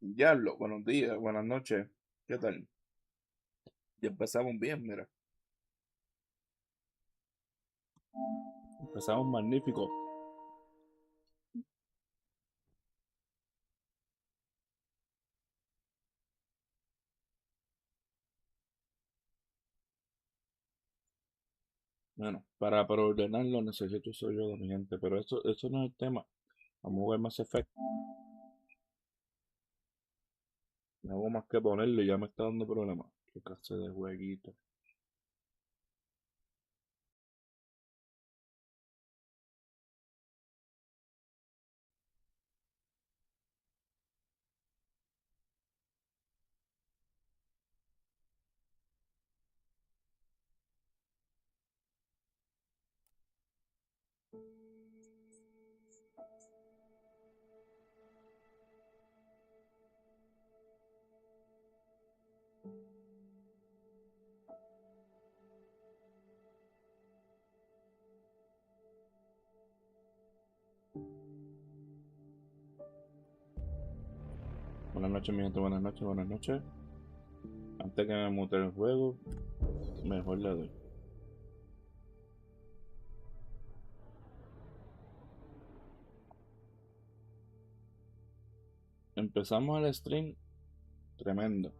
Diablo, buenos días, buenas noches. ¿Qué tal? Ya empezamos bien, mira. Empezamos magnífico. Bueno, para ordenarlo necesito soy yo, mi gente, pero eso no es el tema. Vamos a ver más efecto. No hago más que ponerle y ya me está dando problemas. Qué clase de jueguito. Buenas noches, mi gente, buenas noches, buenas noches. Antes que me mute el juego, mejor le doy. Empezamos el stream tremendo.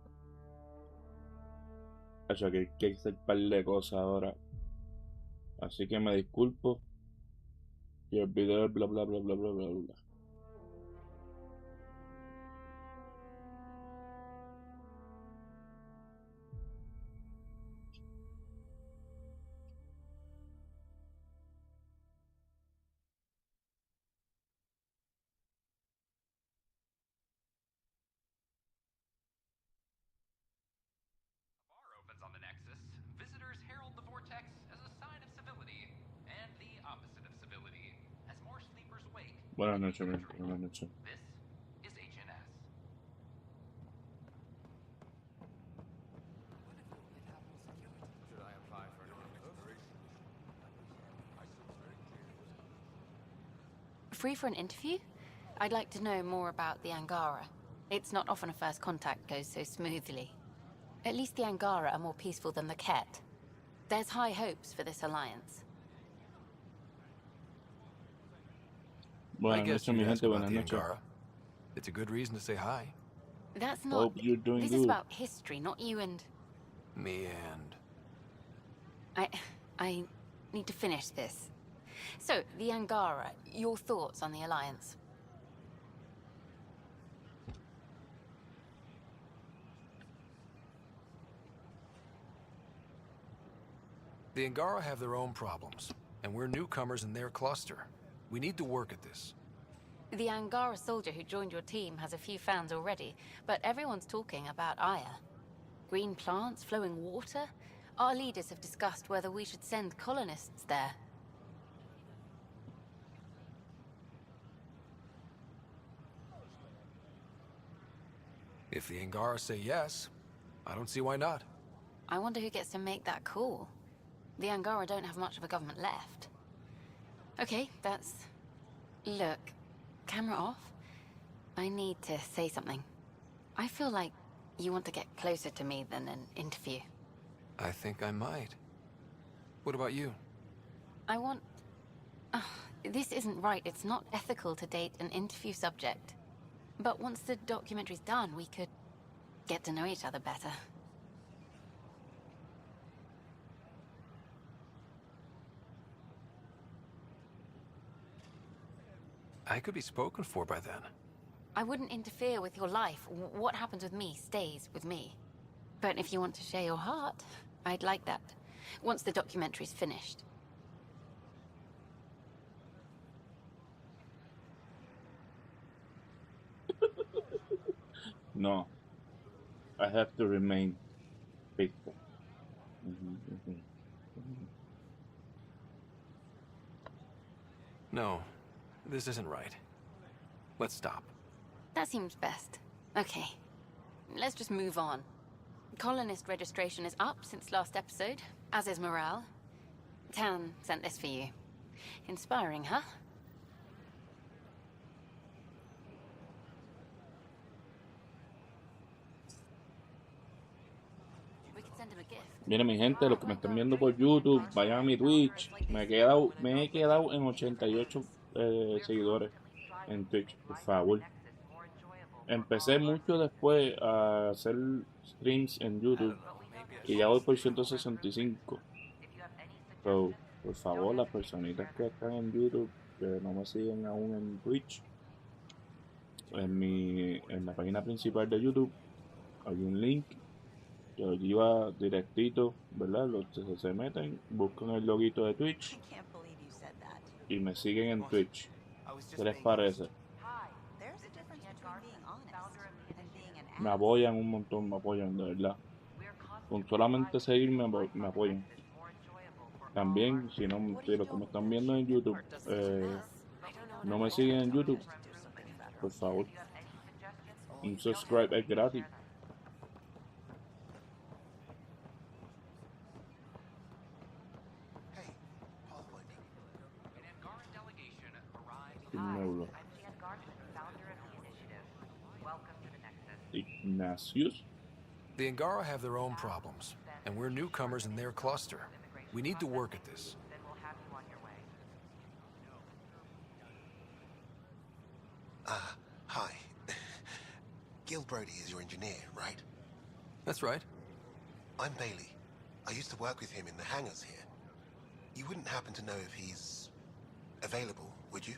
O sea, que hay que hacer un par de cosas ahora. Así que me disculpo y olvidé el bla bla bla bla bla bla bla. Opens on the Nexus, visitors herald the vortex as a sign of civility, and the opposite of civility, as more sleepers wake Buenas and meet noches, the mi gente, patrol. buenas noches. This is HNS. Should I apply for an inspiration? Free for an interview? I'd like to know more about the Angara. It's not often a first contact goes so smoothly. At least the Angara are more peaceful than the Ket. There's high hopes for this alliance. I Buenas guess noches, you'd mi ask gente, about buenas the noches. Angara. It's a good reason to say hi. That's not... Hope you're doing This is good. about history, not you and... Me and... I... I need to finish this. So, the Angara, your thoughts on the alliance? The Angara have their own problems, and we're newcomers in their cluster. We need to work at this. The Angara soldier who joined your team has a few fans already, but everyone's talking about Aya. Green plants, flowing water? Our leaders have discussed whether we should send colonists there. If the Angara say yes, I don't see why not. I wonder who gets to make that call. The Angara don't have much of a government left. Okay, that's... Look, camera off. I need to say something. I feel like you want to get closer to me than an interview. I think I might. What about you? I want... this isn't right. It's not ethical to date an interview subject. But once the documentary's done, we could get to know each other better. I could be spoken for by then. I wouldn't interfere with your life. What happens with me stays with me. But if you want to share your heart, I'd like that. Once the documentary's finished. No, I have to remain faithful. Mhm, mhm, mhm. No, this isn't right. Let's stop. That seems best. Okay. Let's just move on. Colonist registration is up since last episode, as is morale. Tan sent this for you. Inspiring, huh? Miren mi gente, los que me están viendo por YouTube, vayan a mi Twitch. Me he quedado en 88 seguidores en Twitch, por favor. Empecé mucho después a hacer streams en YouTube y ya voy por 165. So, por favor, las personitas que están en YouTube, que no me siguen aún en Twitch, en la página principal de YouTube hay un link que los lleva directito, ¿verdad? Los que se meten, buscan el loguito de Twitch y me siguen en Twitch. ¿Qué les parece? Me apoyan un montón, me apoyan, de verdad. Con solamente seguirme me apoyan. También, si los que me están viendo en YouTube no me siguen en YouTube, por favor, un subscribe es gratis. Ignatius. The Angara have their own problems, and we're newcomers in their cluster. We need to work at this. Hi. Gil Brody is your engineer, right? That's right. I'm Bailey. I used to work with him in the hangars here. You wouldn't happen to know if he's available, would you?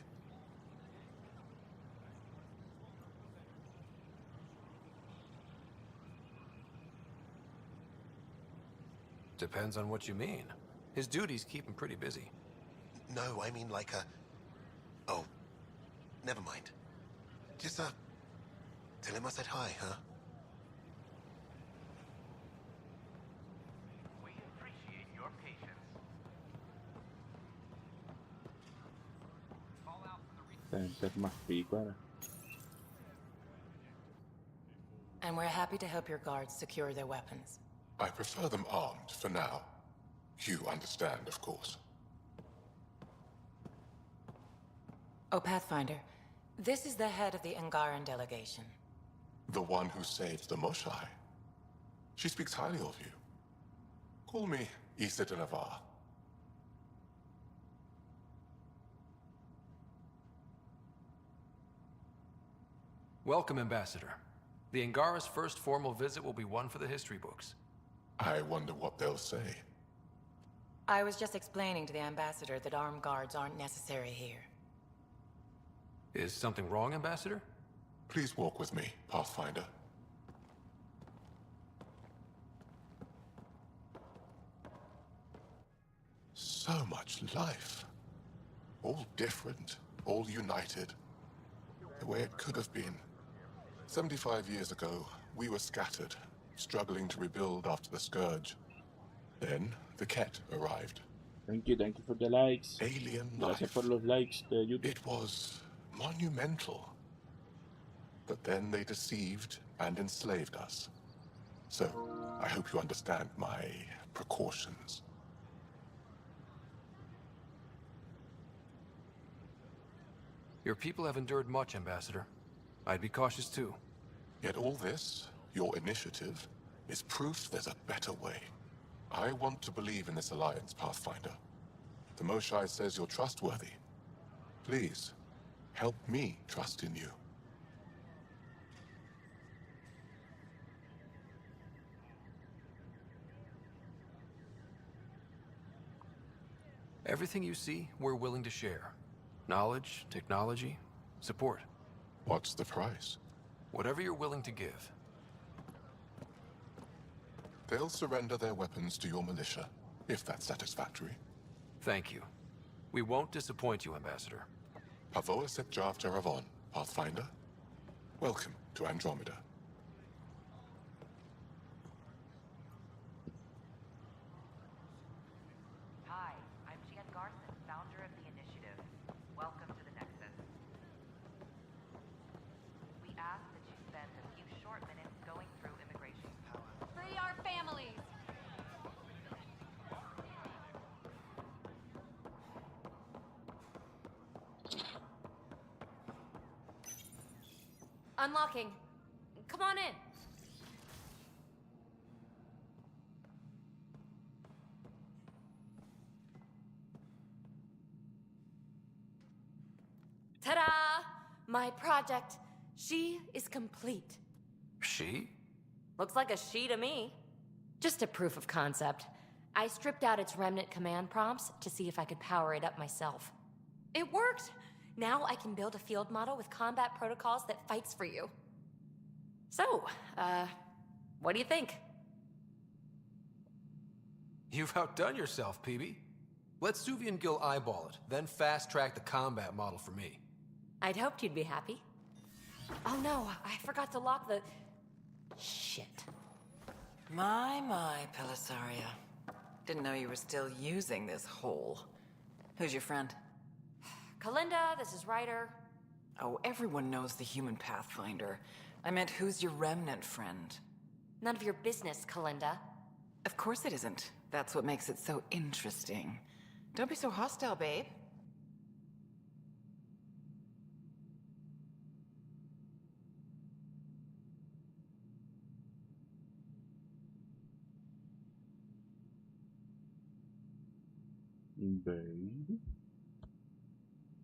Depends on what you mean. His duties keep him pretty busy. No, I mean like a... Oh, never mind. Just, tell him I said hi, huh? We appreciate your patience. Fallout from the Este es más pico ahora. And we're happy to help your guards secure their weapons. I prefer them armed for now. You understand, of course. Oh, Pathfinder, this is the head of the Angaran delegation. The one who saved the Moshai. She speaks highly of you. Call me Issa de Navarre. Welcome, Ambassador. The Angara's first formal visit will be one for the history books. I wonder what they'll say. I was just explaining to the Ambassador that armed guards aren't necessary here. Is something wrong, Ambassador? Please walk with me, Pathfinder. So much life. All different, all united. The way it could have been. 75 years ago, we were scattered, struggling to rebuild after the Scourge. Then, the Ket arrived. Thank you for the likes. Alien Gracias life. por los likes de YouTube. It was monumental. But then they deceived and enslaved us. So, I hope you understand my precautions. Your people have endured much, Ambassador. I'd be cautious too. Yet all this, your initiative, is proof there's a better way. I want to believe in this alliance, Pathfinder. The Moshai says you're trustworthy. Please, help me trust in you. Everything you see, we're willing to share. Knowledge, technology, support. What's the price? Whatever you're willing to give. They'll surrender their weapons to your militia, if that's satisfactory. Thank you. We won't disappoint you, Ambassador. Pavoa set Jav Jaravon, Pathfinder. Welcome to Andromeda. Hi, I'm Jan Garson, founder of the Initiative. Welcome to the Nexus. We ask that you spend a few short minutes going through immigration. Free our families! Unlocking. Come on in. My project, she is complete. She? Looks like a she to me. Just a proof of concept. I stripped out its remnant command prompts to see if I could power it up myself. It worked! Now I can build a field model with combat protocols that fights for you. So, what do you think? You've outdone yourself, PB. Let Suvian Gil eyeball it, then fast-track the combat model for me. I'd hoped you'd be happy. Oh no, I forgot to lock the... Shit. My, Pelisaria. Didn't know you were still using this hole. Who's your friend? Kalinda, this is Ryder. Oh, everyone knows the human Pathfinder. I meant, who's your remnant friend? None of your business, Kalinda. Of course it isn't. That's what makes it so interesting. Don't be so hostile, babe. Baby.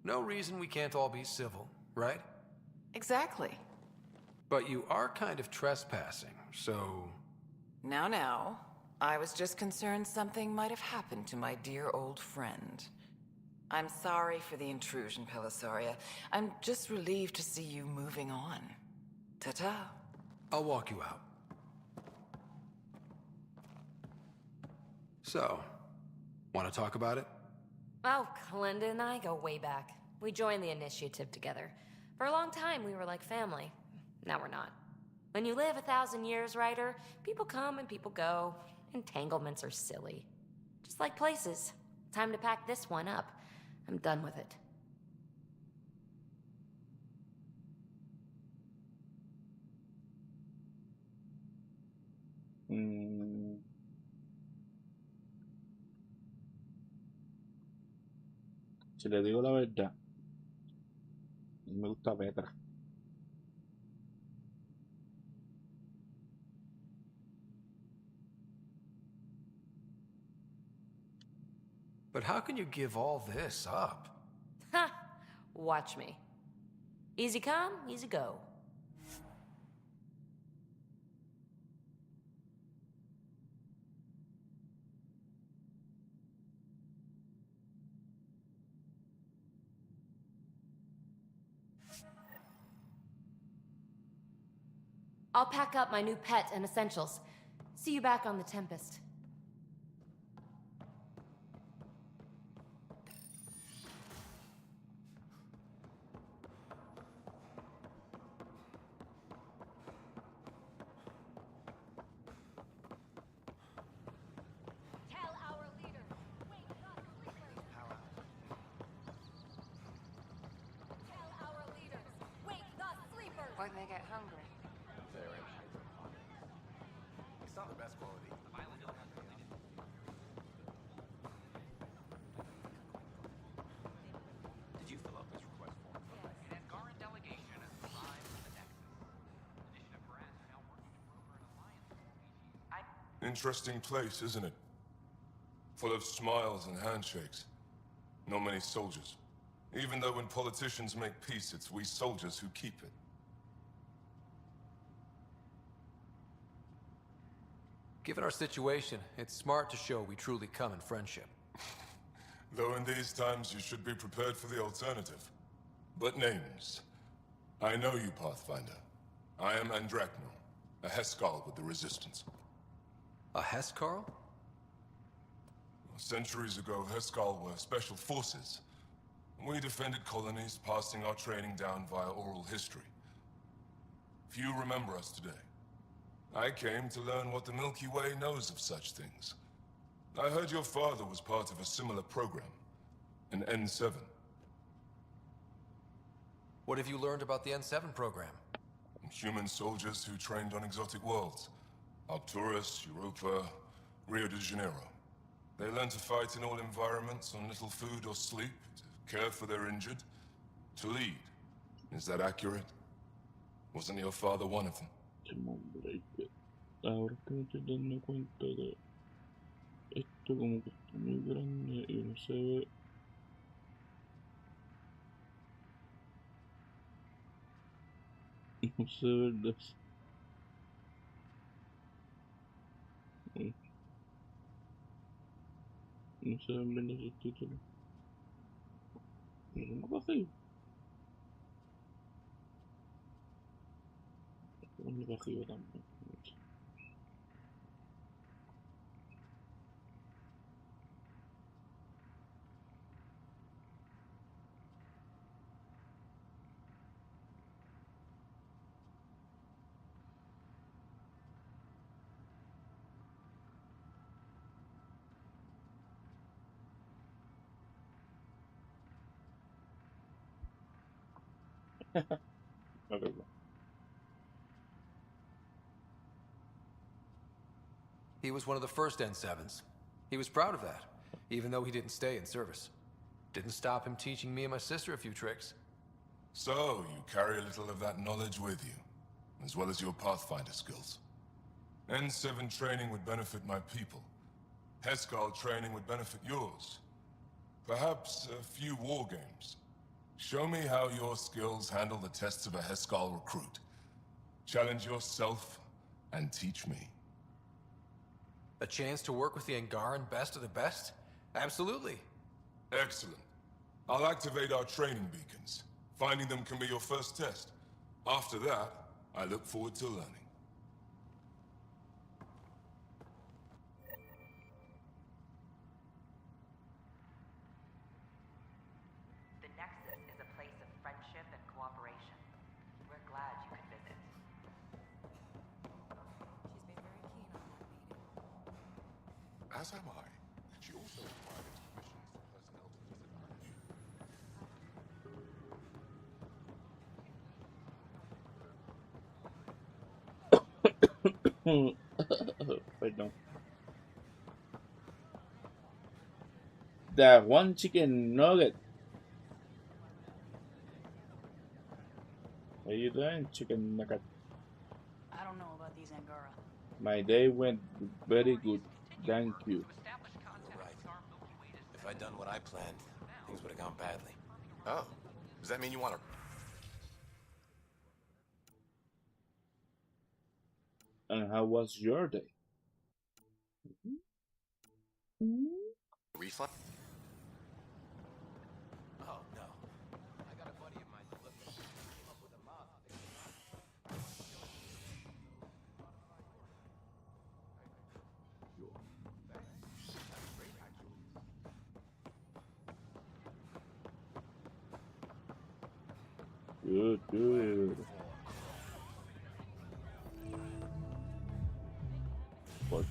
No reason we can't all be civil, right? Exactly. But you are kind of trespassing, so... Now. I was just concerned something might have happened to my dear old friend. I'm sorry for the intrusion, Pelisaria. I'm just relieved to see you moving on. Ta-ta. I'll walk you out. So, want to talk about it? Oh, Kalinda and I go way back. We joined the initiative together. For a long time, we were like family. Now we're not. When you live 1,000 years, Ryder, people come and people go. Entanglements are silly. Just like places. Time to pack this one up. I'm done with it. Si le digo la verdad, me gusta Petra. But how can you give all this up? Ha! Watch me. Easy come, easy go. I'll pack up my new pet and essentials. See you back on the Tempest. Tell our leaders. Wake the sleepers. Tell our leaders. Wake the sleepers. Won't they get hungry? It's not the best quality. Did you fill out this request form? An Angaran delegation has arrived at the Nexus. Initiative Brats are now working to broker an alliance with the species. Interesting place, isn't it? Full of smiles and handshakes. Not many soldiers. Even though when politicians make peace, it's we soldiers who keep it. Given our situation, it's smart to show we truly come in friendship. Though in these times you should be prepared for the alternative. But names. I know you, Pathfinder. I am Andromeda, a Heskal with the Resistance. A Hescarl? Centuries ago, Heskal were special forces. We defended colonies, passing our training down via oral history. Few remember us today. I came to learn what the Milky Way knows of such things. I heard your father was part of a similar program, an N7. What have you learned about the N7 program? Human soldiers who trained on exotic worlds. Arcturus, Europa, Rio de Janeiro. They learned to fight in all environments on little food or sleep, to care for their injured, to lead. Is that accurate? Wasn't your father one of them? Ahora que me estoy dando cuenta de esto, como que está muy grande y no se ve. Vamos a ver dos. No se ven bien los títulos. No tengo vacío. Tengo vacío también. Okay. He was one of the first N7s. He was proud of that, even though he didn't stay in service. Didn't stop him teaching me and my sister a few tricks. So, you carry a little of that knowledge with you, as well as your Pathfinder skills. N7 training would benefit my people. Heskal training would benefit yours. Perhaps a few war games. Show me how your skills handle the tests of a Heskal recruit. Challenge yourself and teach me. A chance to work with the Angaran best of the best? Absolutely. Excellent. I'll activate our training beacons. Finding them can be your first test. After that, I look forward to learning. The Nexus is a place of friendship and cooperation. We're glad you could visit. She's been very keen on that meeting. As am I. She also required permissions for personnel to visit our mission. Perdón. That one chicken nugget. How you doing, chicken nugget? I don't know about these Angara. My day went very good. Thank you. Right. If I'd done what I planned, things would have gone badly. Oh, does that mean you want to And how was your day? refund? Oh, no. I got a buddy of mine that came up with a mod. Good, good. Vortex.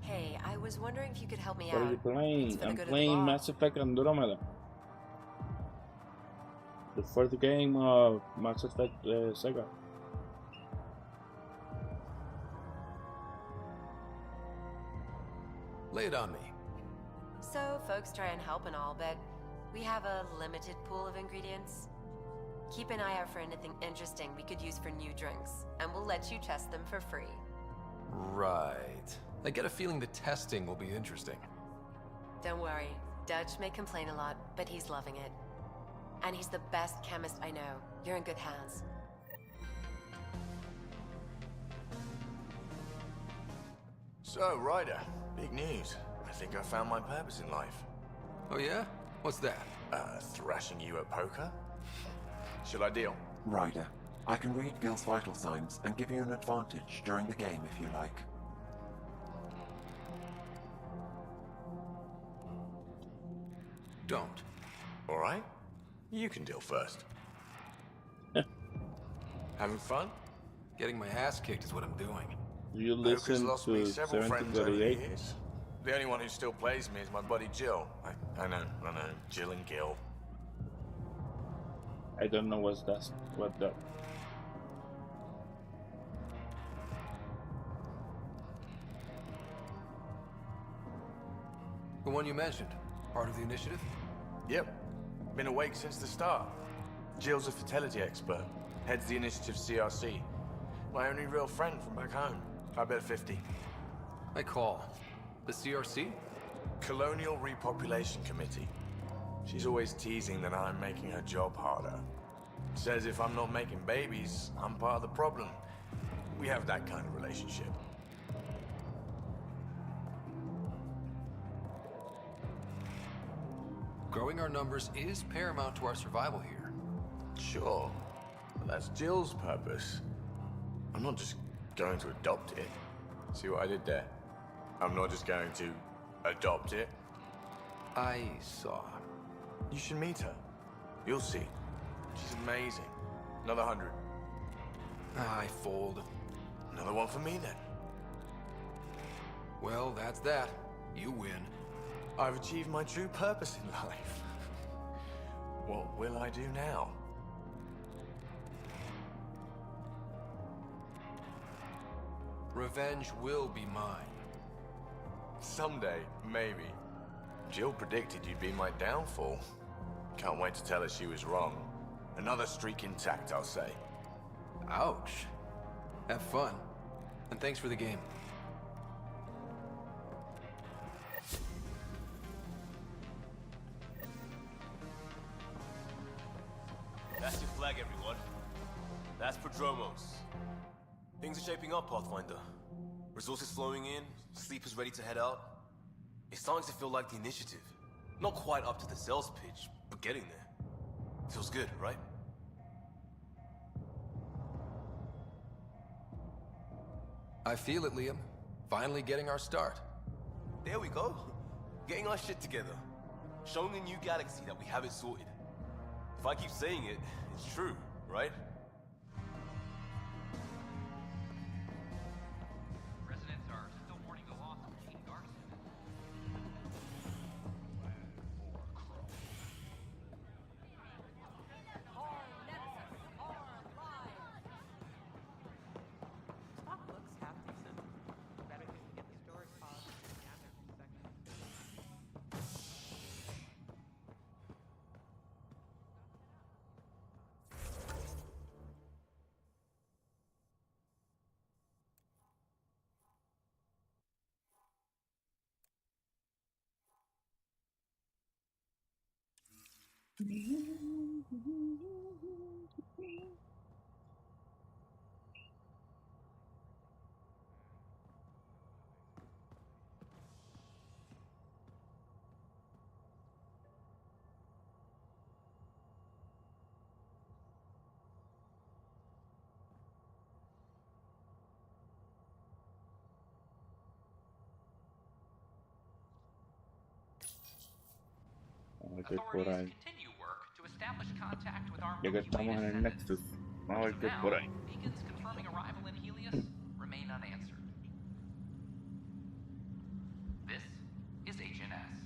Hey, I was wondering if you could help me What are you out. playing? for the I'm good of the playing bar. Mass Effect Andromeda. The first game of Mass Effect Sega. Lay it on me. So, folks try and help and all, but we have a limited pool of ingredients. Keep an eye out for anything interesting we could use for new drinks, and we'll let you test them for free. Right. I get a feeling the testing will be interesting. Don't worry, Dutch may complain a lot, but he's loving it. And he's the best chemist I know. You're in good hands. So, Ryder, big news. I think I found my purpose in life. Oh yeah? What's that? Thrashing you at poker? Should I deal? Ryder, I can read Gil's vital signs and give you an advantage during the game if you like. Don't. All right. You can deal first. Having fun? Getting my ass kicked is what I'm doing. You Poker's listen lost me to several friends over the 1738. years. The only one who still plays me is my buddy Jill. I know, Jill and Gil. I don't know what's that. What that? The one you mentioned. Part of the initiative? Yep. Been awake since the start. Jill's a fertility expert. Heads the initiative CRC. My only real friend from back home. I bet 50. I call. The CRC? Colonial Repopulation Committee. She's always teasing that I'm making her job harder. Says if I'm not making babies, I'm part of the problem. We have that kind of relationship. Growing our numbers is paramount to our survival here. Sure, but that's Jill's purpose. I'm not just going to adopt it. See what I did there? I'm not just going to adopt it. I saw. You should meet her. You'll see. She's amazing. Another 100. I fold. Another one for me then. Well, that's that. You win. I've achieved my true purpose in life. What will I do now? Revenge will be mine. Someday, maybe. Jill predicted you'd be my downfall. Can't wait to tell her she was wrong. Another streak intact, I'll say. Ouch. Have fun. And thanks for the game. That's your flag, everyone. That's Prodromos. Things are shaping up, Pathfinder. Resources flowing in, sleepers ready to head out. It's starting to feel like the initiative. Not quite up to the sales pitch, but getting there. Feels good, right? I feel it, Liam. Finally getting our start. There we go. Getting our shit together. Showing the new galaxy that we have it sorted. If I keep saying it, it's true, right? Residents are still mourning the loss of Gene Garson. Stock looks half decent. Better if we can get the storage pods down there for a second. Vamos a ver qué hay por ahí. Continue work to establish contact with our Ya que estamos en el Nexus, vamos a ver qué hay por ahí. beacons confirming arrival in Helios remain unanswered. This is HNS.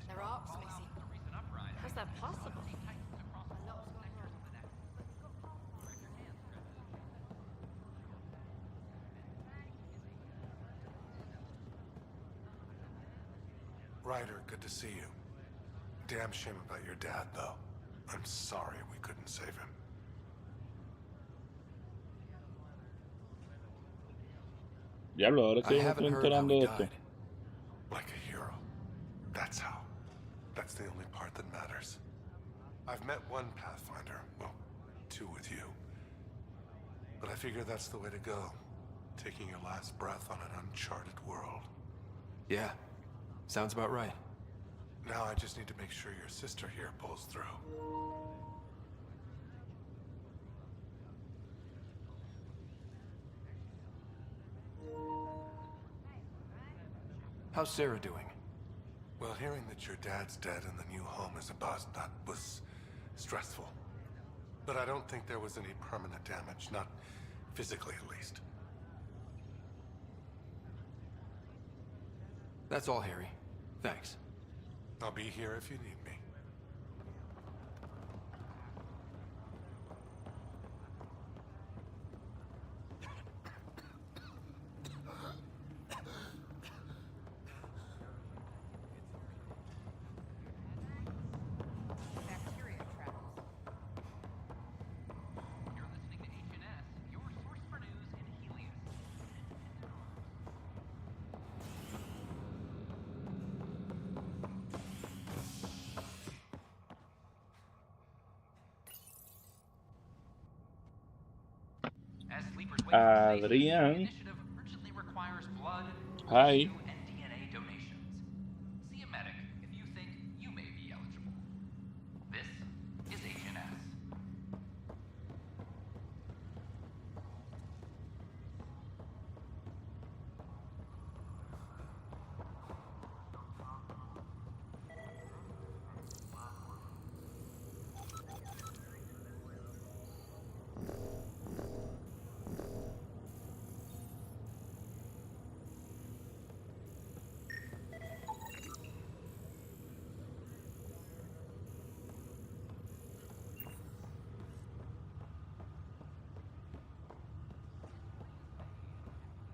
Their arcs missing. How's that possible? Ryder, good to see you. Damn shame about your dad, though. I'm sorry we couldn't save him. Diablo, ahora que I yo me haven't estoy heard how enterando he de esto. died. Like a hero. That's how. That's the only part that matters. I've met one Pathfinder. Well, two with you. But I figure that's the way to go. Taking your last breath on an uncharted world. Yeah. Sounds about right. Now I just need to make sure your sister here pulls through. How's Sarah doing? Well, hearing that your dad's dead and the new home is a bust, that was stressful. But I don't think there was any permanent damage, not physically at least. That's all, Harry. Thanks. I'll be here if you need me. Adrián. Hi. See a medic if you think you may be eligible. This is Agent S.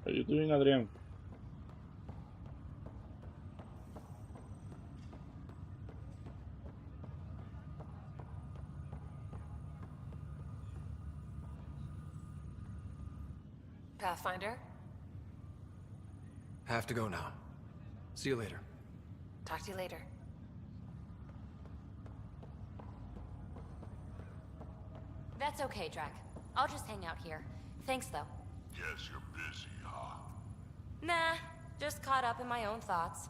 How you doing, Adrián? Pathfinder? Have to go now. See you later. Talk to you later. That's okay, Drac. I'll just hang out here. Thanks, though. Guess you're busy, huh? Nah, just caught up in my own thoughts.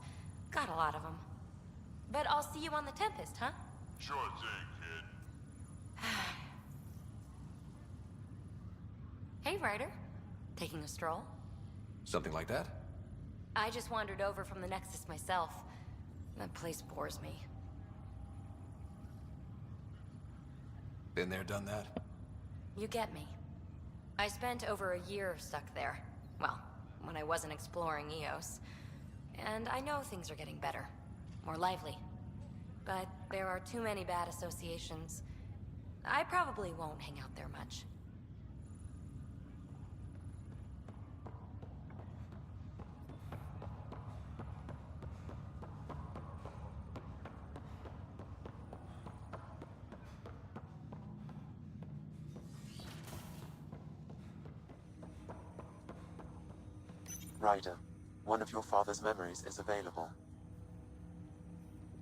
Got a lot of them. But I'll see you on the Tempest, huh? Sure thing, kid. Hey, Ryder. Taking a stroll? Something like that? I just wandered over from the Nexus myself. That place bores me. Been there, done that. You get me. I spent over a year stuck there. Well, when I wasn't exploring Eos. And I know things are getting better. More lively. But there are too many bad associations. I probably won't hang out there much. Ryder, one of your father's memories is available.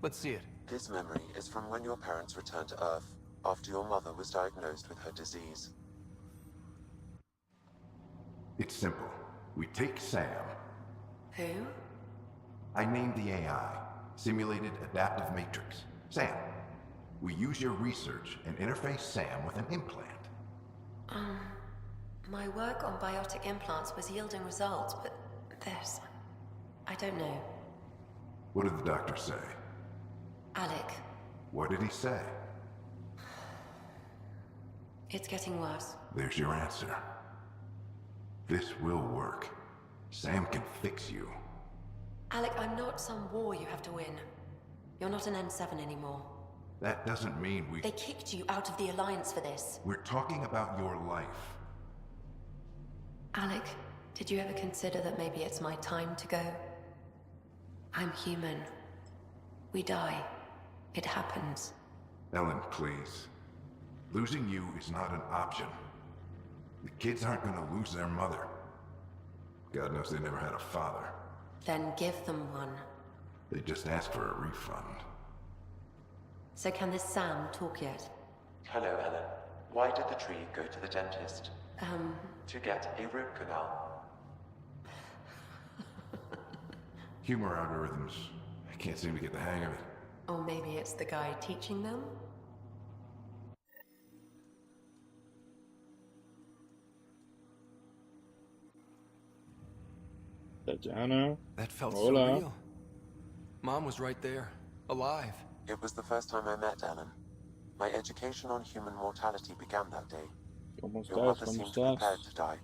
Let's see it. This memory is from when your parents returned to Earth, after your mother was diagnosed with her disease. It's simple. We take Sam. Who? I named the AI, Simulated Adaptive Matrix. Sam. We use your research and interface Sam with an implant. My work on biotic implants was yielding results, but this... I don't know. What did the doctor say? Alec, What did he say? it's getting worse. There's your answer. This will work. Sam can fix you. Alec, I'm not some war you have to win. You're not an N7 anymore. That doesn't mean we... They kicked you out of the Alliance for this. We're talking about your life. Alec, did you ever consider that maybe it's my time to go? I'm human. We die. It happens. Ellen, please. Losing you is not an option. The kids aren't gonna lose their mother. God knows they never had a father. Then give them one. They just asked for a refund. So can this Sam talk yet? Hello, Ellen. Why did the tree go to the dentist? To get a root canal. Humor algorithms. I can't seem to get the hang of it. Or maybe it's the guy teaching them? Tatiana. That felt Hola. so real. Mom was right there, alive. It was the first time I met Ellen. My education on human mortality began that day. ¿Cómo Your estás? mother ¿Cómo seemed estás? prepared to die.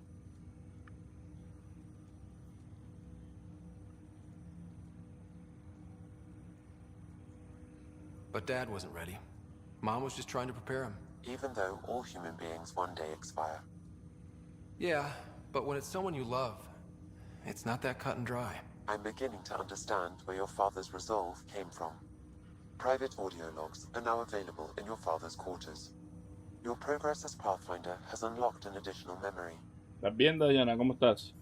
But Dad wasn't ready. Mom was just trying to prepare him. Even though all human beings one day expire. Yeah, but when it's someone you love, it's not that cut and dry. I'm beginning to understand where your father's resolve came from. Private audio logs are now available in your father's quarters. Your progress as Pathfinder has unlocked an additional memory. ¿Estás bien, Diana? ¿Cómo estás?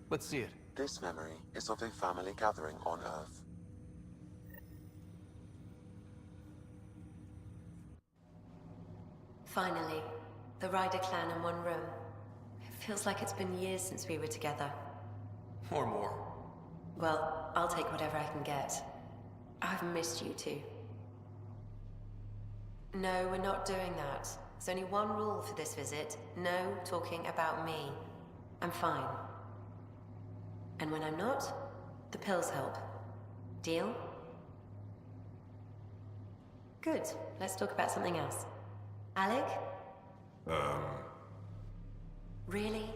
Let's see it. This memory is of a family gathering on Earth. Finally, the Ryder clan in one room. It feels like it's been years since we were together. Or more. Well, I'll take whatever I can get. I've missed you too. No, we're not doing that. There's only one rule for this visit. No talking about me. I'm fine. And when I'm not, the pills help. Deal? Good. Let's talk about something else. Alec? Really?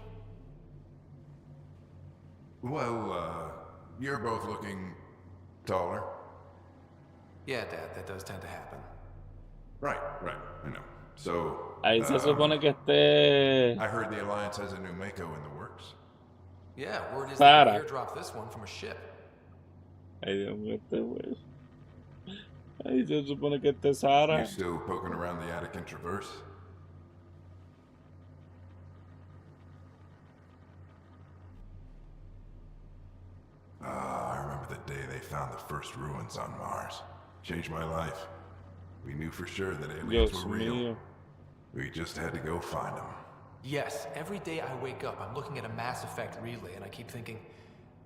Well, you're both looking taller. Yeah, Dad, that does tend to happen. Right, I know. So, Ahí se supone que esté I heard the Alliance has a new Mako in the works. Yeah, word is Sara. they could airdrop this one from a ship. Ay, Dios mío, este güey. Ahí se supone que esté Sara. You still poking around the Attican Traverse? I remember the day they found the first ruins on Mars. Changed my life. We knew for sure that aliens Dios were real. mío. We just had to go find them. Yes, every day I wake up, I'm looking at a Mass Effect relay, and I keep thinking,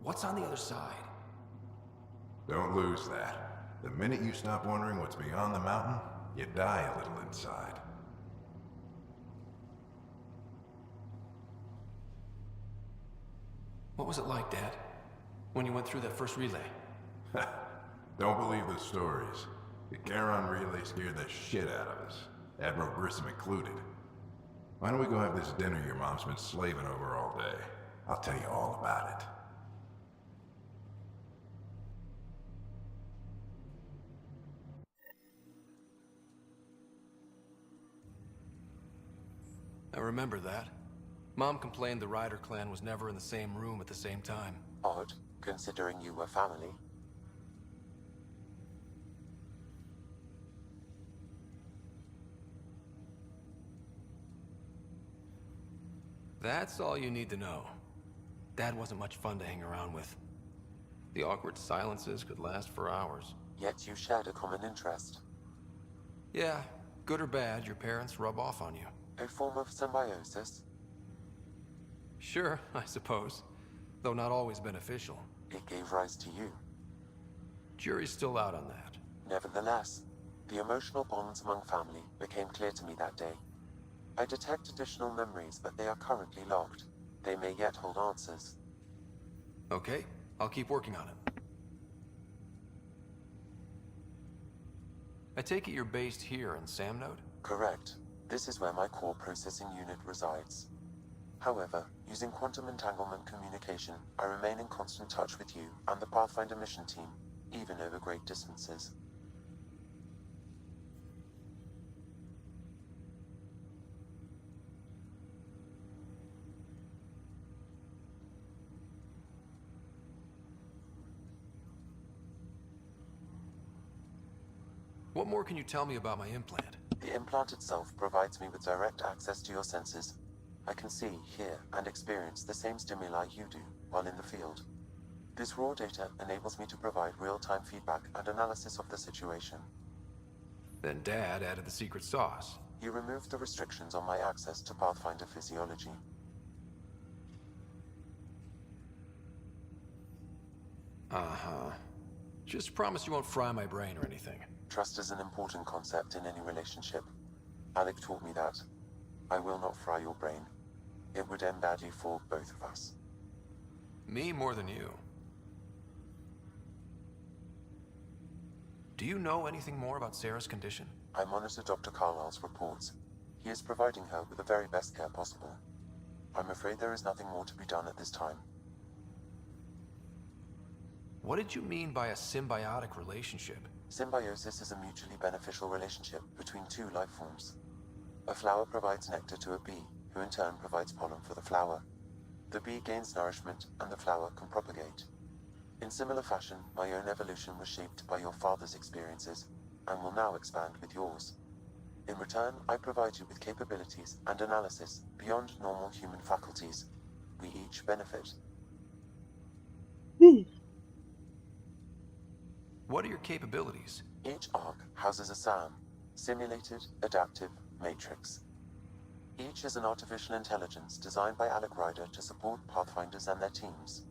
what's on the other side? Don't lose that. The minute you stop wondering what's beyond the mountain, you die a little inside. What was it like, Dad? When you went through that first relay? Don't believe the stories. The Charon relay scared the shit out of us. Admiral Grissom included. Why don't we go have this dinner your mom's been slaving over all day? I'll tell you all about it. I remember that. Mom complained the Ryder clan was never in the same room at the same time. Odd, considering you were family. That's all you need to know. Dad wasn't much fun to hang around with. The awkward silences could last for hours. Yet you shared a common interest. Yeah, good or bad, your parents rub off on you. A form of symbiosis? Sure, I suppose. Though not always beneficial. It gave rise to you. Jury's still out on that. Nevertheless, the emotional bonds among family became clear to me that day. I detect additional memories, but they are currently locked. They may yet hold answers. Okay, I'll keep working on it. I take it you're based here in Samnode? Correct. This is where my core processing unit resides. However, using quantum entanglement communication, I remain in constant touch with you and the Pathfinder mission team, even over great distances. What more can you tell me about my implant? The implant itself provides me with direct access to your senses. I can see, hear, and experience the same stimuli you do while in the field. This raw data enables me to provide real-time feedback and analysis of the situation. Then Dad added the secret sauce. He removed the restrictions on my access to Pathfinder physiology. Uh-huh. Just promise you won't fry my brain or anything. Trust is an important concept in any relationship. Alec taught me that. I will not fry your brain. It would end badly for both of us. Me more than you. Do you know anything more about Sarah's condition? I monitor Dr. Carlisle's reports. He is providing her with the very best care possible. I'm afraid there is nothing more to be done at this time. What did you mean by a symbiotic relationship? Symbiosis is a mutually beneficial relationship between two life forms. A flower provides nectar to a bee, who in turn provides pollen for the flower. The bee gains nourishment, and the flower can propagate. In similar fashion, my own evolution was shaped by your father's experiences, and will now expand with yours. In return, I provide you with capabilities and analysis beyond normal human faculties. We each benefit. What are your capabilities? Each arc houses a SAM, Simulated Adaptive Matrix. Each is an artificial intelligence designed by Alec Ryder to support Pathfinders and their teams.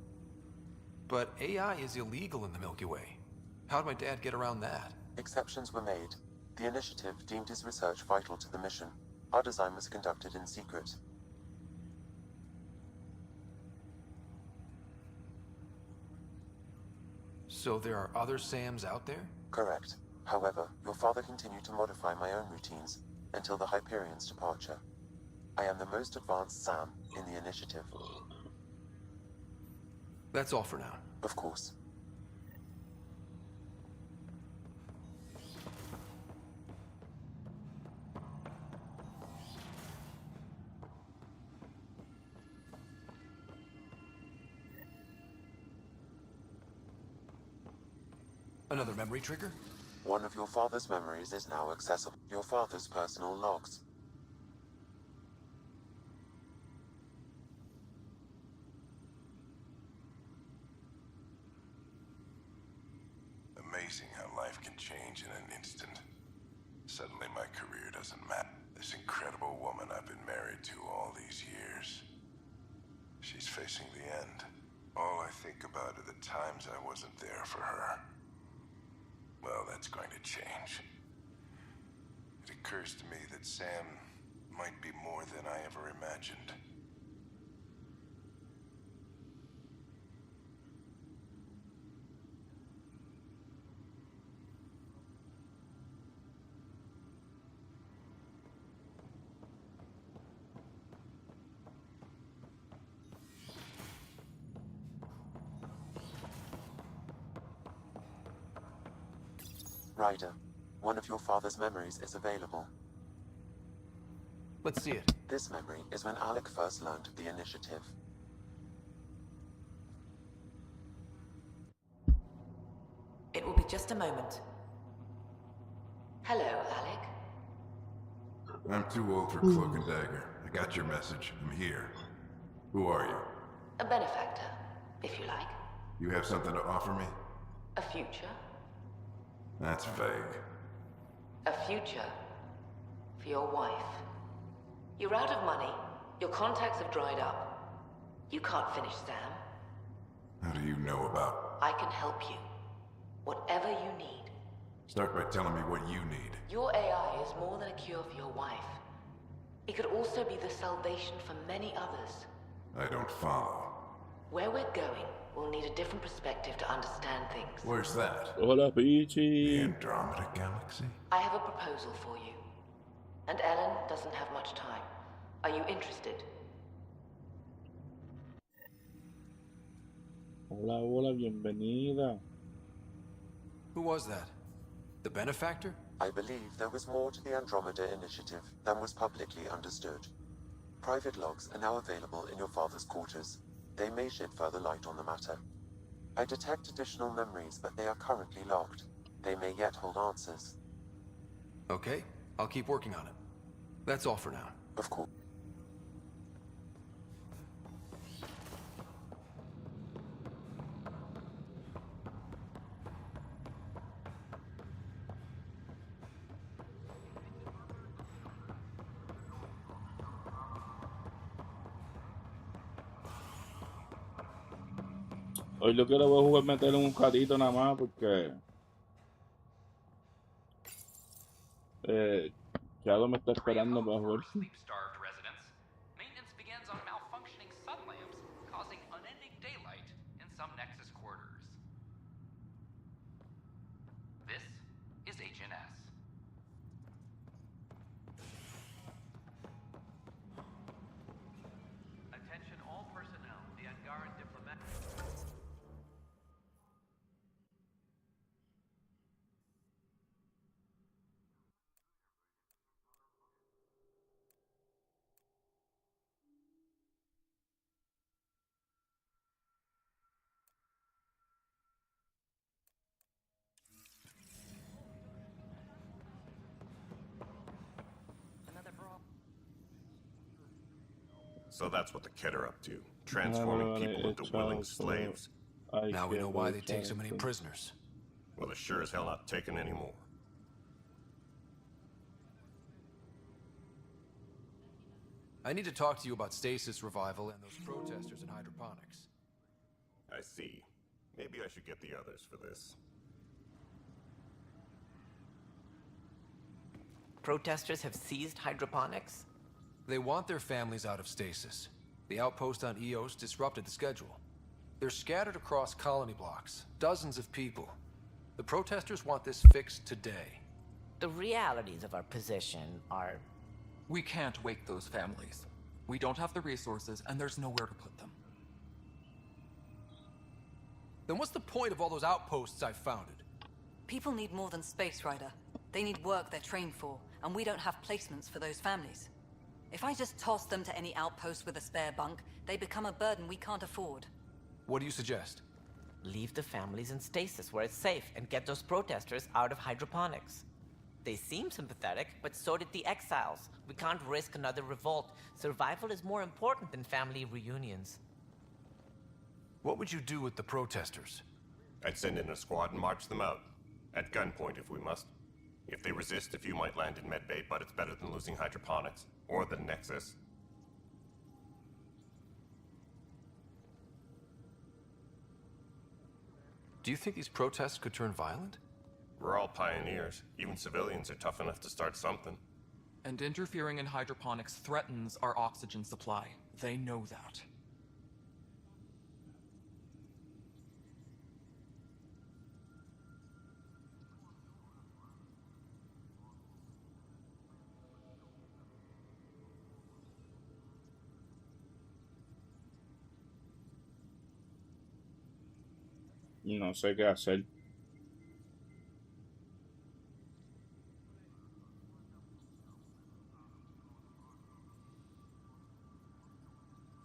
But AI is illegal in the Milky Way. How'd my dad get around that? Exceptions were made. The initiative deemed his research vital to the mission. Our design was conducted in secret. So there are other Sams out there? Correct. However, your father continued to modify my own routines until the Hyperion's departure. I am the most advanced Sam in the initiative. That's all for now. Of course. Another memory trigger? One of your father's memories is now accessible. Your father's personal logs. Amazing how life can change in an instant. Suddenly my career doesn't matter. This incredible woman I've been married to all these years. She's facing the end. All I think about are the times I wasn't there for her. Well, that's going to change. It occurs to me that Sam might be more than I ever imagined. Ryder, one of your father's memories is available. Let's see it. This memory is when Alec first learned of the initiative. It will be just a moment. Hello, Alec. I'm too old for cloak and dagger. I got your message. I'm here. Who are you? A benefactor, if you like. You have something to offer me? A future. That's vague. A future for your wife. You're out of money. Your contacts have dried up. You can't finish Sam. How do you know about? I can help you. Whatever you need. Start by telling me what you need. Your AI is more than a cure for your wife. It could also be the salvation for many others. I don't follow. Where we're going, we'll need a different perspective to understand things. Where's that? Hola, Peachy. The Andromeda Galaxy? I have a proposal for you. And Ellen doesn't have much time. Are you interested? Hola, hola, bienvenida. Who was that? The benefactor? I believe there was more to the Andromeda initiative than was publicly understood. Private logs are now available in your father's quarters. They may shed further light on the matter. I detect additional memories, but they are currently locked. They may yet hold answers. Okay, I'll keep working on it. That's all for now. Of course. Hoy lo que le voy a jugar es meterle un ratito nada más porque Chado me está esperando para jugar. Sleep-starved residents. Maintenance begins on malfunctioning sun lamps, causing unending daylight in some Nexus quarters. This is HNS. Attention all personnel. The Angaran diplomat. So that's what the Kett are up to, transforming people into willing slaves. Now we know why they take so many prisoners. Well, they're sure as hell not taking any more. I need to talk to you about stasis revival and those protesters in hydroponics. I see. Maybe I should get the others for this. Protesters have seized hydroponics? They want their families out of stasis. The outpost on Eos disrupted the schedule. They're scattered across colony blocks, dozens of people. The protesters want this fixed today. The realities of our position are... We can't wake those families. We don't have the resources, and there's nowhere to put them. Then what's the point of all those outposts I've founded? People need more than space, Rider. They need work they're trained for, and we don't have placements for those families. If I just toss them to any outpost with a spare bunk, they become a burden we can't afford. What do you suggest? Leave the families in stasis where it's safe and get those protesters out of hydroponics. They seem sympathetic, but so did the exiles. We can't risk another revolt. Survival is more important than family reunions. What would you do with the protesters? I'd send in a squad and march them out. At gunpoint if we must. If they resist, a few might land in medbay, but it's better than losing hydroponics. Or the Nexus. Do you think these protests could turn violent? We're all pioneers. Even civilians are tough enough to start something. And interfering in hydroponics threatens our oxygen supply. They know that. No sé qué hacer.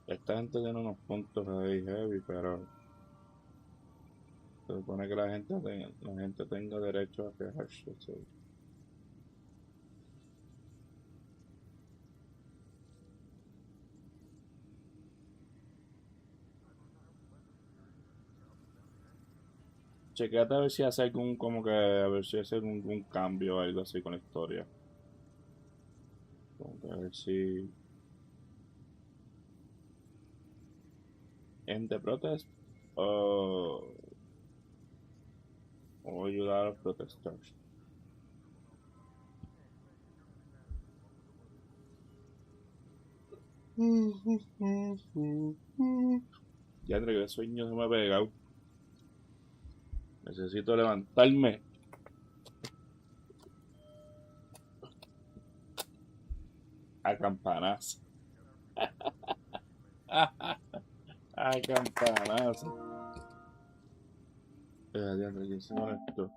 Esta gente tiene unos puntos ahí heavy, pero se supone que la gente tenga derecho a quejarse. ¿Sí? Chequéate a ver si hace algún, como que, a ver si hace algún cambio o algo así con la historia. Como que a ver si... End the protest o ayudar a los protesters. Ya entre que el sueño se me ha pegado. Necesito levantarme. A campanazo. A campanazo. Ya, ¿quién se conectó?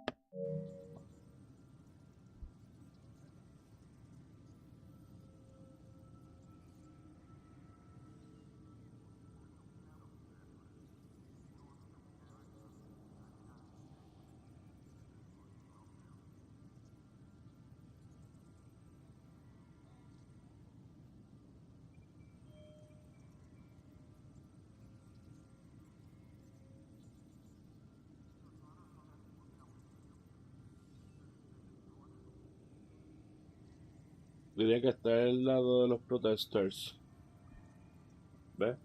Diría que está al lado de los protesters. ¿Ves?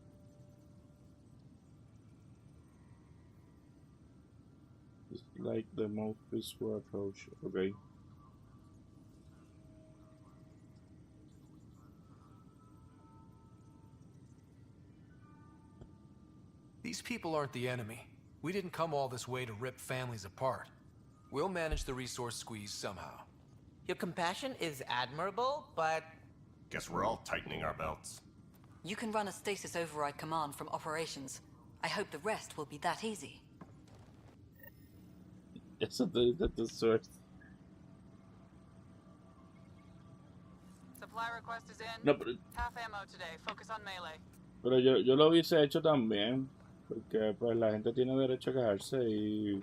It's like the most peaceful approach. Okay. These people aren't the enemy. We didn't come all this way to rip families apart. We'll manage the resource squeeze somehow. Your compassion is admirable, but... Guess we're all tightening our belts. You can run a stasis override command from operations. I hope the rest will be that easy. Eso te suerte. Supply request is in. No, pero, Half ammo today. Focus on melee. pero yo lo hubiese hecho también. Porque pues la gente tiene derecho a quejarse y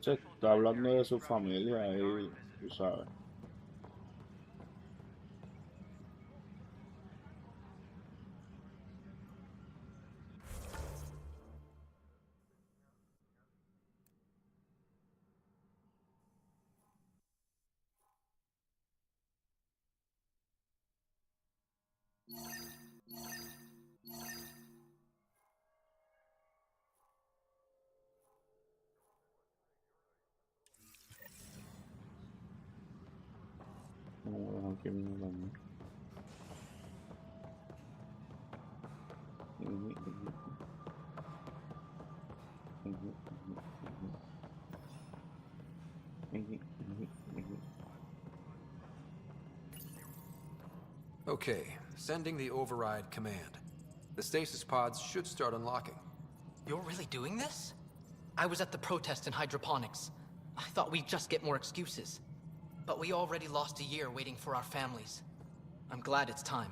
se está hablando de su familia y tú sabes. aquí mismo también. Okay, sending the override command. The stasis pods should start unlocking. You're really doing this? I was at the protest in hydroponics. I thought we'd just get more excuses. But we already lost a year waiting for our families. I'm glad it's time.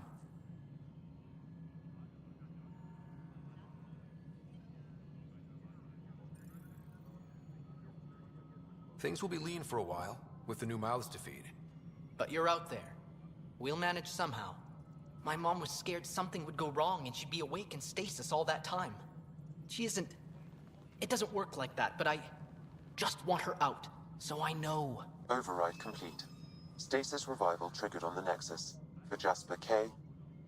Things will be lean for a while, with the new mouths to feed. But you're out there. We'll manage somehow. My mom was scared something would go wrong and she'd be awake in stasis all that time. She isn't... It doesn't work like that, but I just want her out, so I know. Override complete. Stasis revival triggered on the Nexus. For Jasper K,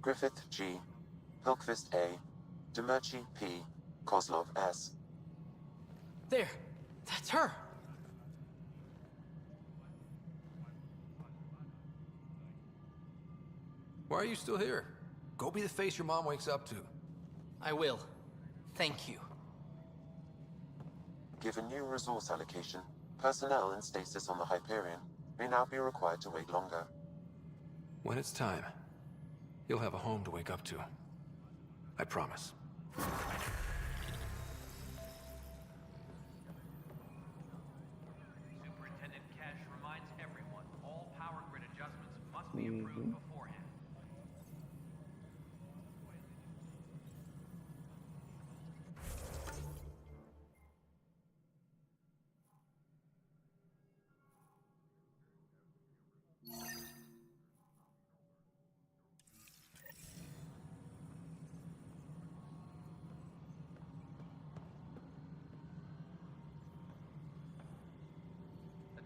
Griffith G, Hilkvist A, Demerchi P, Kozlov S. There! That's her! Why are you still here? Go be the face your mom wakes up to. I will. Thank you. Given new resource allocation, personnel in stasis on the Hyperion may now be required to wait longer. When it's time, you'll have a home to wake up to. I promise. Superintendent Cash reminds everyone all power grid adjustments must be approved beforehand.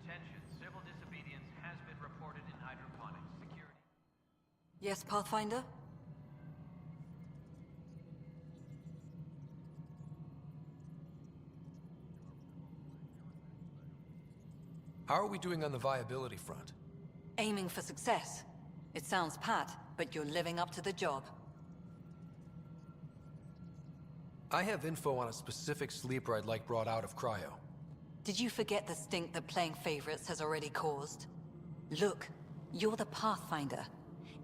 Attention, civil disobedience has been reported in hydroponics. Security. Yes, Pathfinder? How are we doing on the viability front? Aiming for success. It sounds pat, but you're living up to the job. I have info on a specific sleeper I'd like brought out of cryo. Did you forget the stink that playing favorites has already caused? Look, you're the Pathfinder.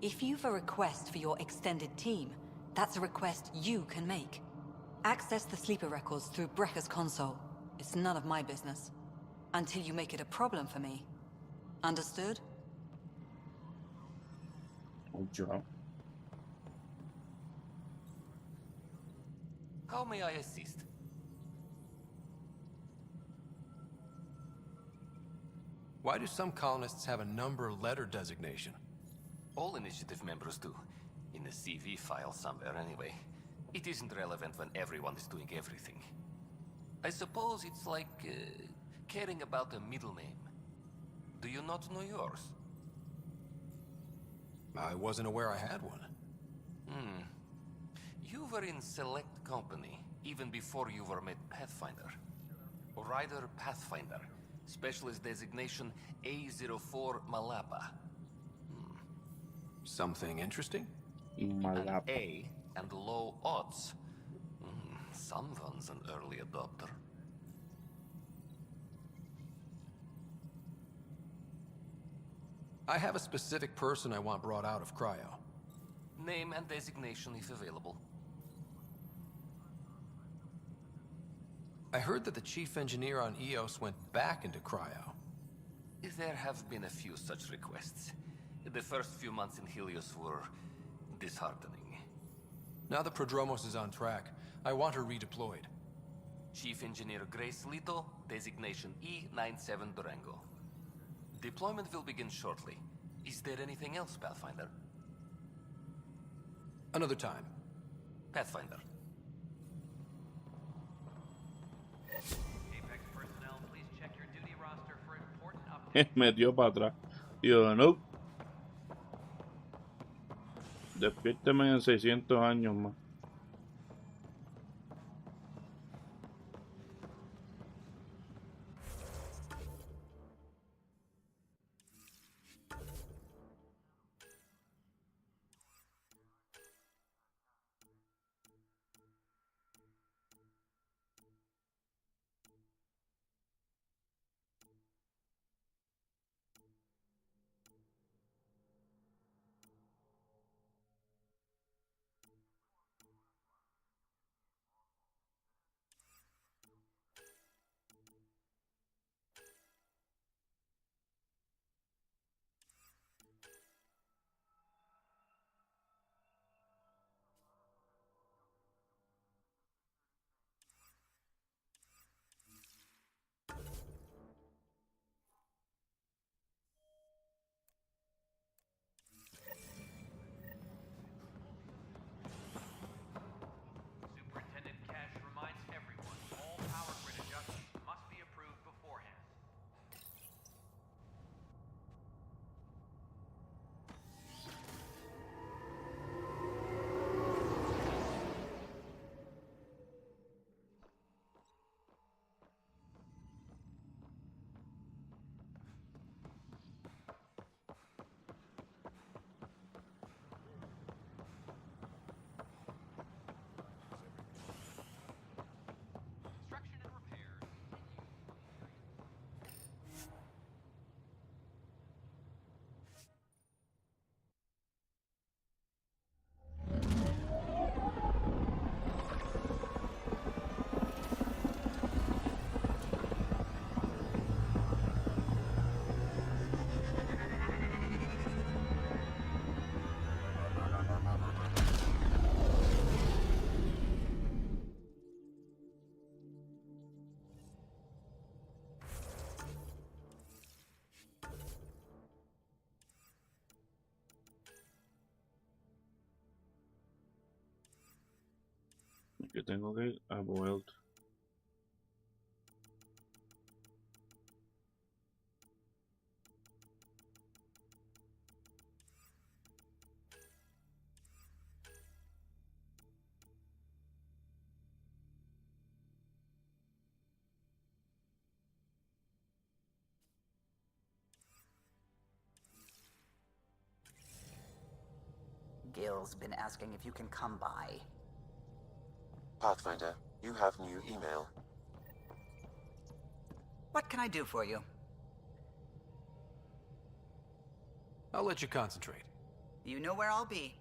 If you've a request for your extended team, that's a request you can make. Access the sleeper records through Brekker's console. It's none of my business. Until you make it a problem for me. Understood? Good job. How may I assist? Why do some colonists have a number letter designation? All initiative members do. In the CV file somewhere anyway. It isn't relevant when everyone is doing everything. I suppose it's like caring about a middle name. Do you not know yours? I wasn't aware I had one. You were in select company, even before you were made Pathfinder. Rider Pathfinder. Specialist designation A04 Malapa. Something interesting? An A and low odds. Someone's an early adopter. I have a specific person I want brought out of cryo. Name and designation if available. I heard that the chief engineer on EOS went back into cryo. There have been a few such requests. The first few months in Helios were disheartening. Now the Prodromos is on track. I want her redeployed. Chief Engineer Grace Lito, designation E97 Durango. Deployment will begin shortly. Is there anything else, Pathfinder? Another time. Pathfinder. Apex personnel, please check your duty roster for important updates. Me dio para atrás. Yo, no. Despiérteme en 600 años más. Yo tengo que ir a Vuelta. Gil's been asking if you can come by. Pathfinder, you have new email. What can I do for you? I'll let you concentrate. You know where I'll be.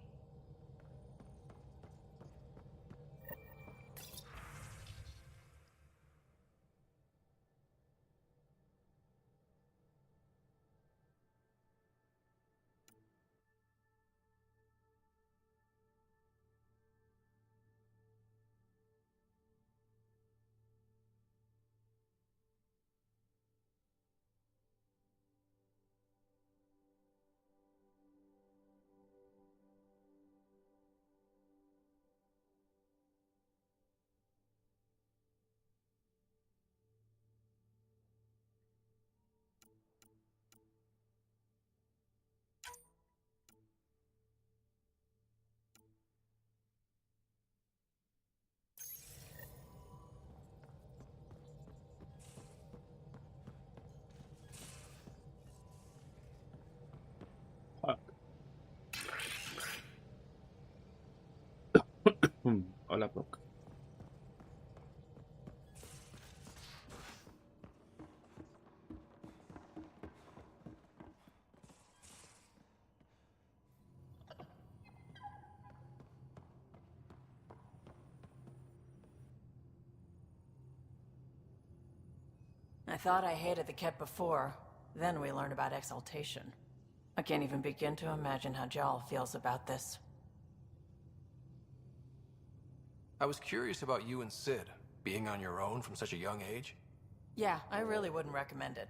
Hola, Brock. I thought I hated the Ket before. Then we learned about exaltation. I can't even begin to imagine how Jal feels about this. I was curious about you and Sid, being on your own from such a young age. Yeah, I really wouldn't recommend it.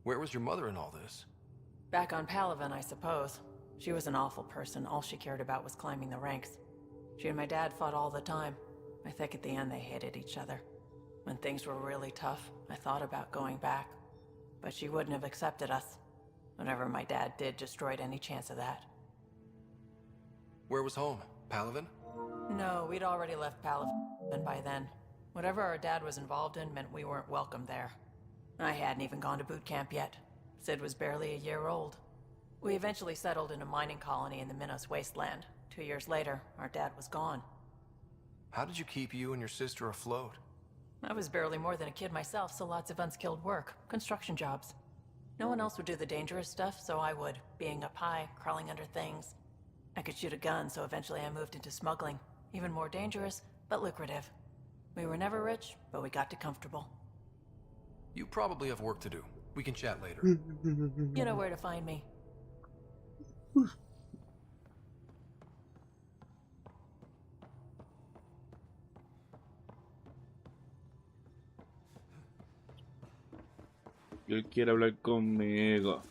Where was your mother in all this? Back on Palaven, I suppose. She was an awful person. All she cared about was climbing the ranks. She and my dad fought all the time. I think at the end they hated each other. When things were really tough, I thought about going back. But she wouldn't have accepted us. Whatever my dad did destroyed any chance of that. Where was home? Palaven? No, we'd already left Palaven by then. Whatever our dad was involved in meant we weren't welcome there. I hadn't even gone to boot camp yet. Sid was barely a year old. We eventually settled in a mining colony in the Minos wasteland. 2 years later, our dad was gone. How did you keep you and your sister afloat? I was barely more than a kid myself, so lots of unskilled work. Construction jobs. No one else would do the dangerous stuff, so I would. Being up high, crawling under things. I could shoot a gun, so eventually I moved into smuggling. Even more dangerous, but lucrative. We were never rich, but we got to comfortable. You probably have work to do. We can chat later. You know where to find me. Él quiere hablar conmigo.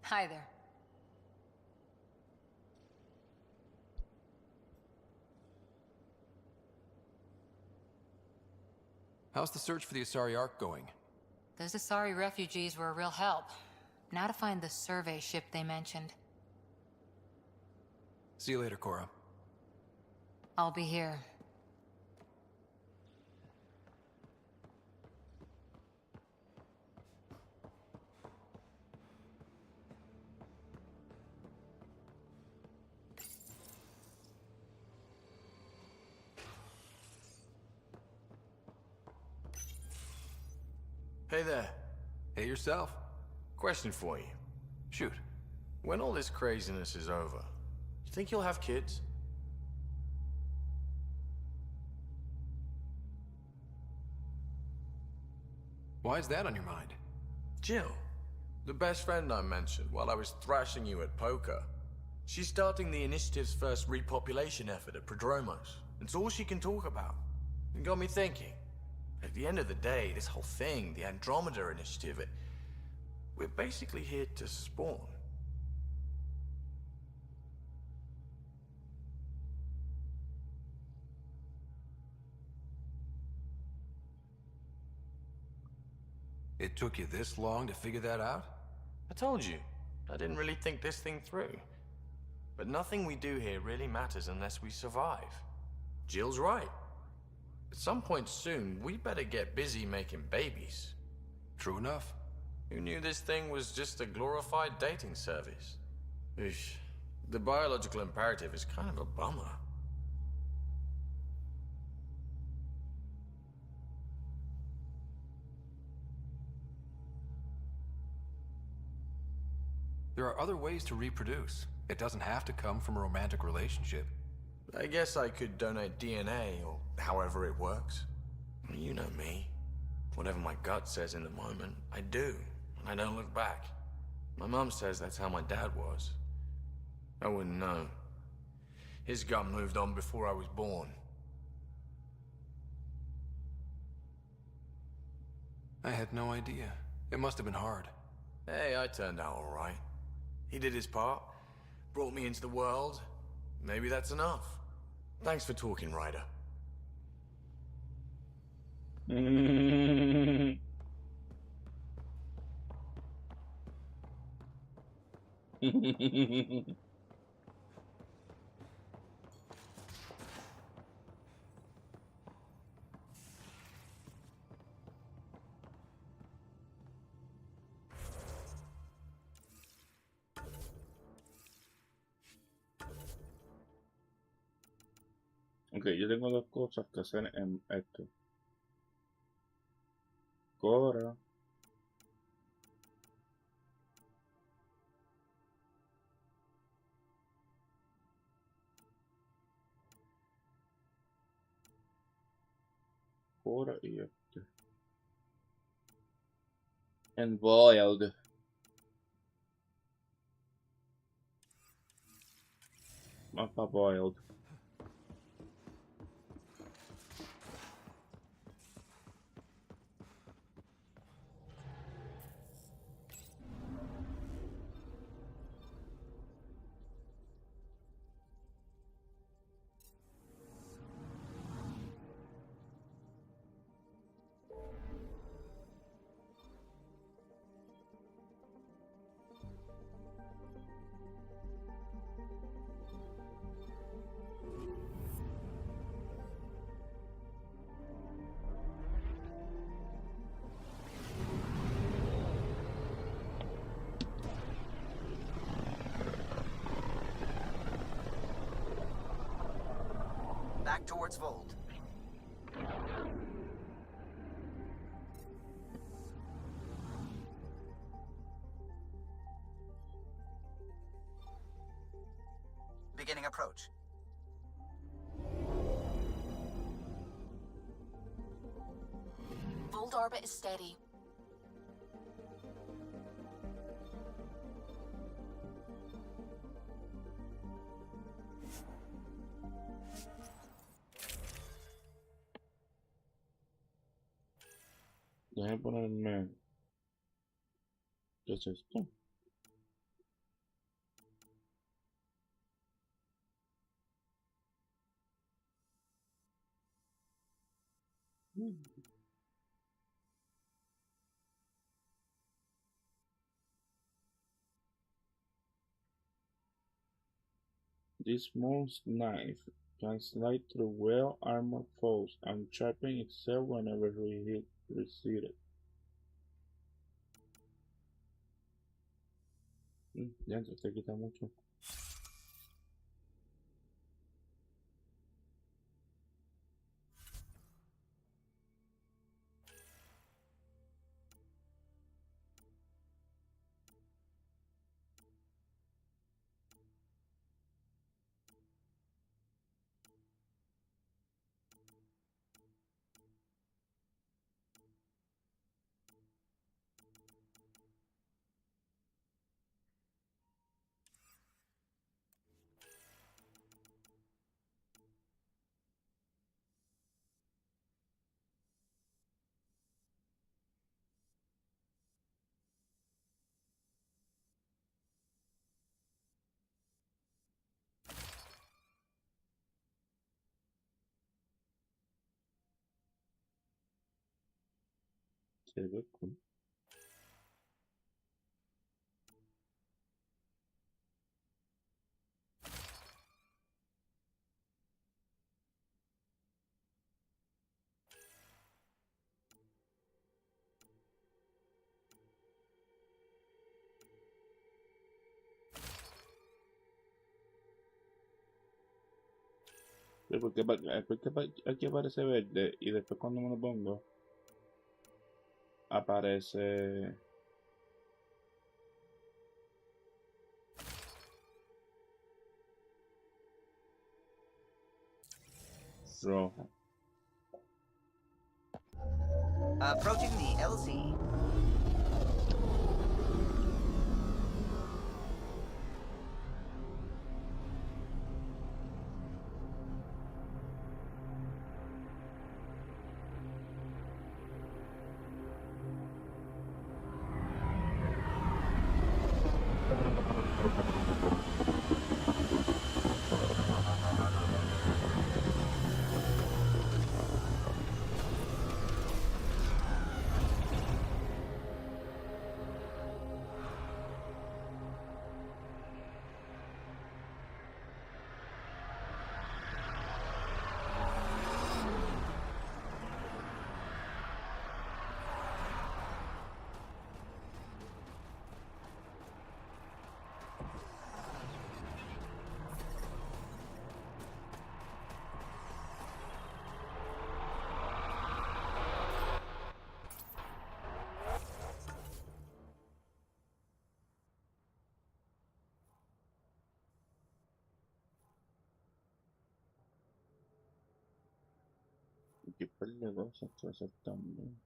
Hi there. How's the search for the Asari Ark going? Those Asari refugees were a real help. Now to find the survey ship they mentioned. See you later, Cora. I'll be here. Hey there. Hey yourself. Question for you. Shoot. When all this craziness is over, you think you'll have kids? Why is that on your mind? Jill, the best friend I mentioned while I was thrashing you at poker. She's starting the initiative's first repopulation effort at Prodromos. It's all she can talk about. It got me thinking. At the end of the day, this whole thing, the Andromeda initiative, we're basically here to spawn. It took you this long to figure that out? I told you, I didn't really think this thing through. But nothing we do here really matters unless we survive. Jill's right. At some point soon, we better get busy making babies. True enough. Who knew this thing was just a glorified dating service? Eesh. The biological imperative is kind of a bummer. There are other ways to reproduce. It doesn't have to come from a romantic relationship. I guess I could donate DNA, or however it works. You know me. Whatever my gut says in the moment, I do, and I don't look back. My mom says that's how my dad was. I wouldn't know. His gut moved on before I was born. I had no idea. It must have been hard. Hey, I turned out all right. He did his part, brought me into the world. Maybe that's enough. Thanks for talking, Ryder. Ok, yo tengo dos cosas que hacer en esto. Cobra. Cobra y este. And boiled. Mapa boiled. Back towards Vold. Beginning approach. Vold orbit is steady. Déjame ponerme. ¿Qué es esto? This small knife can slide through well-armored foes and sharpen itself whenever receded. Ya, se te quita mucho. Se ve cool. Sí, porque aquí aparece verde y después cuando me lo pongo aparece rojo. Approaching the LZ. Qué par de cosas que hacer también.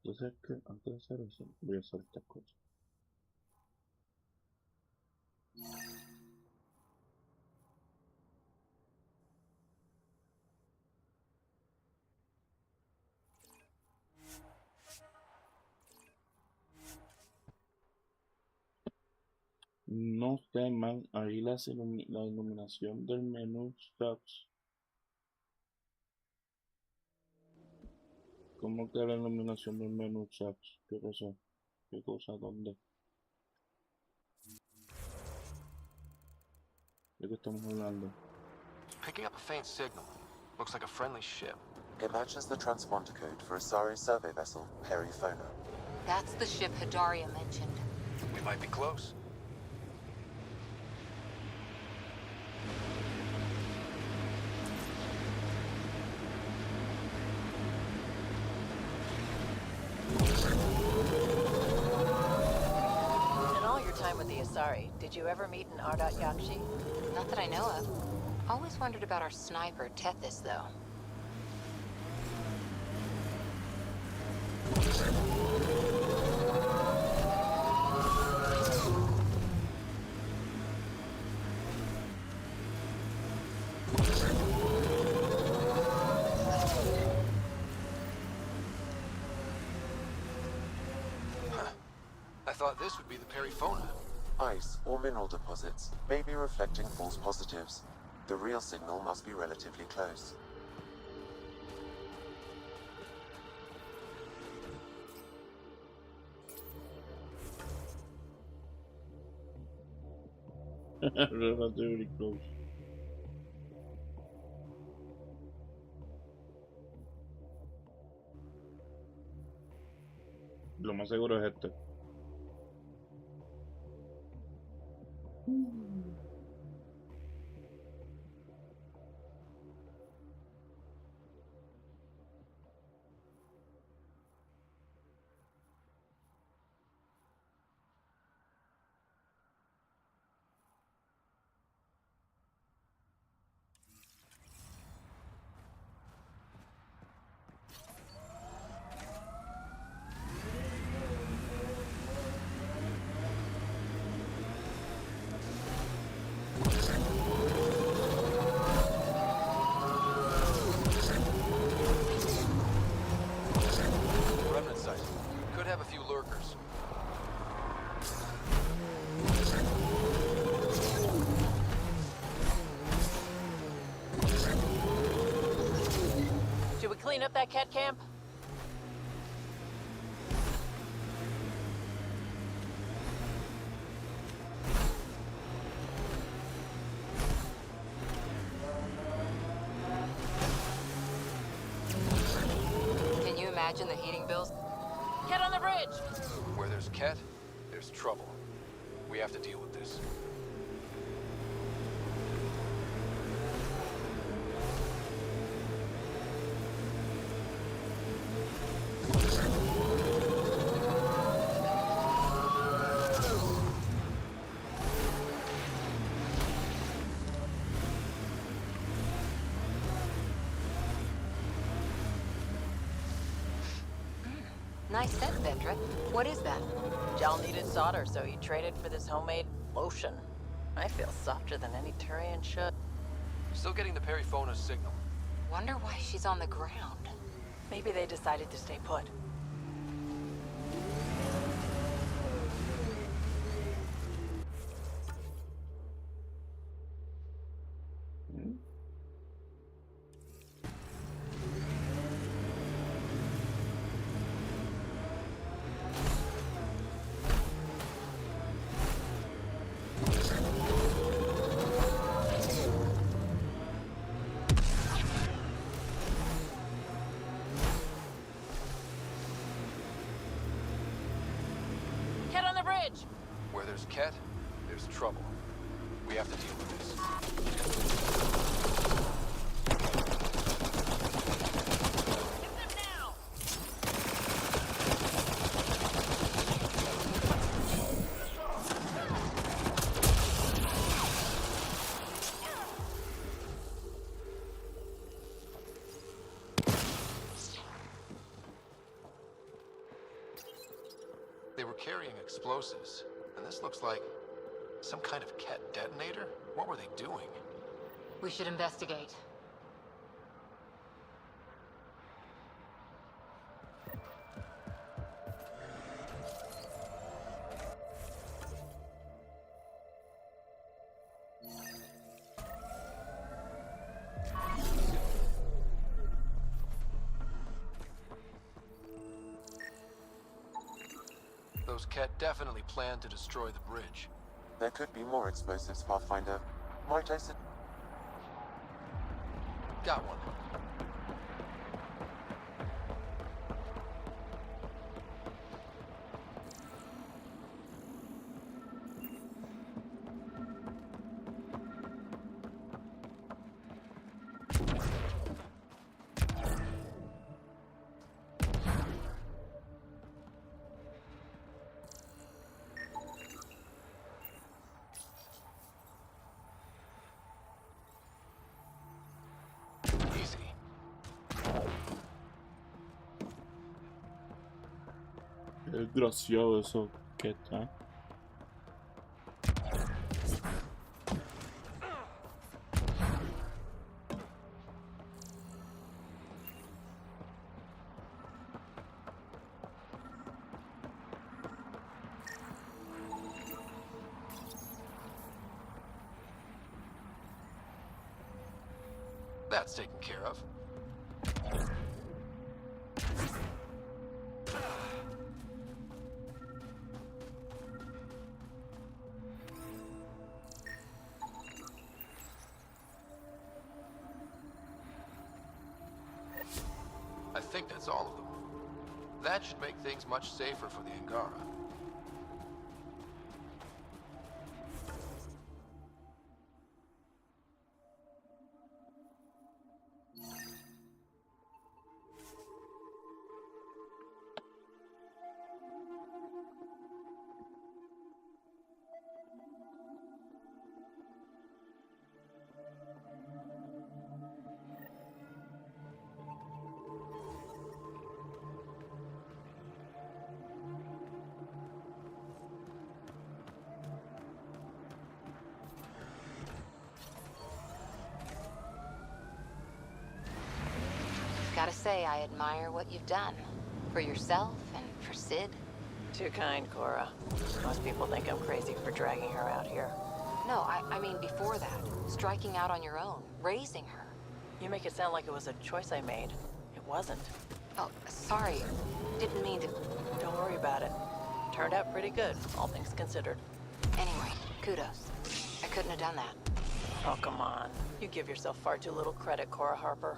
Entonces, que antes de hacer eso, voy a hacer estas cosas. No sé, man, ahí la iluminación del menú sucks. ¿Cómo que la iluminación del menú sucks? ¿Qué cosa? ¿Qué cosa? ¿Dónde? ¿De qué estamos hablando? Picking up a faint signal. Looks like a friendly ship. It matches the transponder code for a Asari survey vessel, Perifona. That's the ship Hadaria mentioned. We might be close. In all your time with the Asari, did you ever meet an Ardat Yakshi? Not that I know of. Always wondered about our sniper, Tethys, though. I thought this would be the Perifona. Ice or mineral deposits may be reflecting false positives. The real signal must be relatively close. Relatively close. Lo más seguro es este. few lurkers. Should we clean up that cat camp? Can you imagine the heating bills? Cat on the bridge! Where there's Ket, there's trouble. We have to deal with this. Nice set, Vendra. What is that? Jal needed solder, so he traded for this homemade lotion. I feel softer than any Turian should. Still getting the Periphona signal. Wonder why she's on the ground. Maybe they decided to stay put. Cat on the bridge! Where there's Ket, there's trouble. We have to deal with this. They were carrying explosives, and this looks like some kind of Ket detonator? What were they doing? We should investigate. Those Ket definitely planned to destroy the bridge. There could be more explosives, Pathfinder. Might I sit? Got one. Es gracioso que está. That's taken care of. I think that's all of them. That should make things much safer for the Angara. Gotta say, I admire what you've done. For yourself and for Sid. Too kind, Cora. Most people think I'm crazy for dragging her out here. No, I mean before that. Striking out on your own. Raising her. You make it sound like it was a choice I made. It wasn't. Oh, sorry. Didn't mean to... Don't worry about it. Turned out pretty good, all things considered. Anyway, kudos. I couldn't have done that. Oh, come on. You give yourself far too little credit, Cora Harper.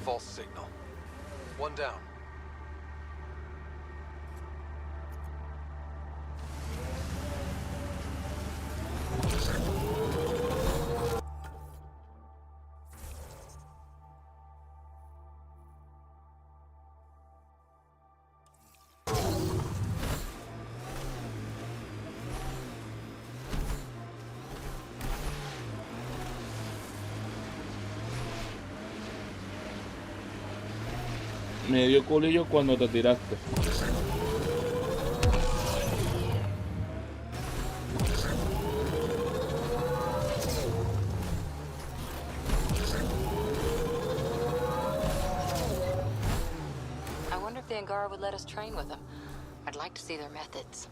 False signal. One down. Me dio culillo cuando te tiraste. I wonder if the Angara would let us train with them. I'd like to see their methods.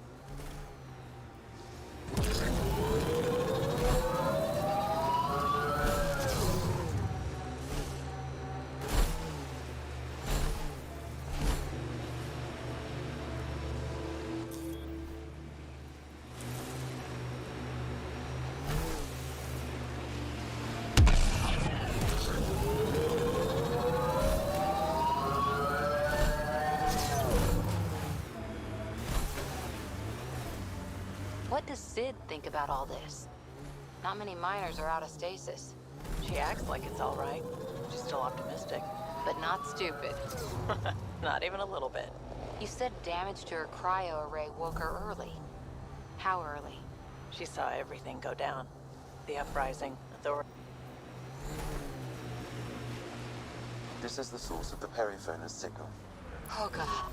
What does Sid think about all this? Not many miners are out of stasis. She acts like it's all right. She's still optimistic. But not stupid. Not even a little bit. You said damage to her cryo array woke her early. How early? She saw everything go down. The uprising, authority. This is the source of the periphone's signal. Oh, God.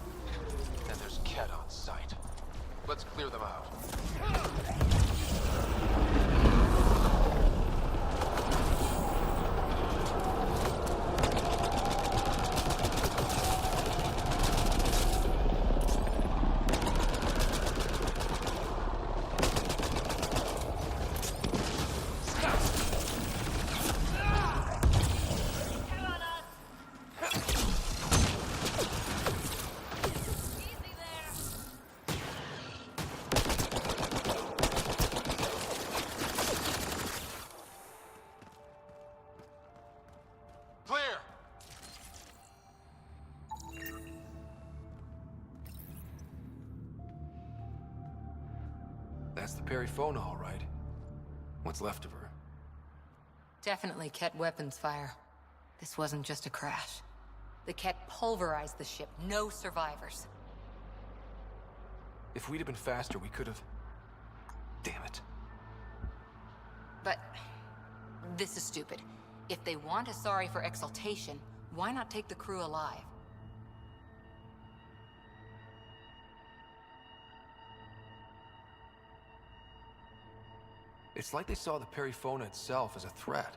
And there's Ket on site. Let's clear them out. That's the Perifona, all right. What's left of her? Definitely Ket weapons fire. This wasn't just a crash. The Ket pulverized the ship. No survivors. If we'd have been faster, we could have... Damn it. But... this is stupid. If they want Asari for exaltation, why not take the crew alive? It's like they saw the Perifona itself as a threat.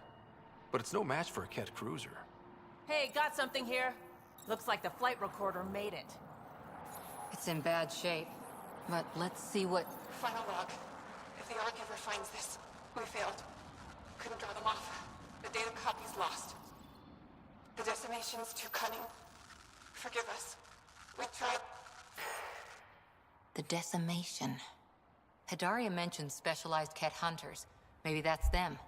But it's no match for a Ket cruiser. Hey, got something here. Looks like the flight recorder made it. It's in bad shape. But let's see what... Final log. If the Ark ever finds this, we failed. Couldn't draw them off. The data copy's lost. The decimation's too cunning. Forgive us. We tried. The decimation. Hidaria mentioned specialized Ket hunters. Maybe that's them.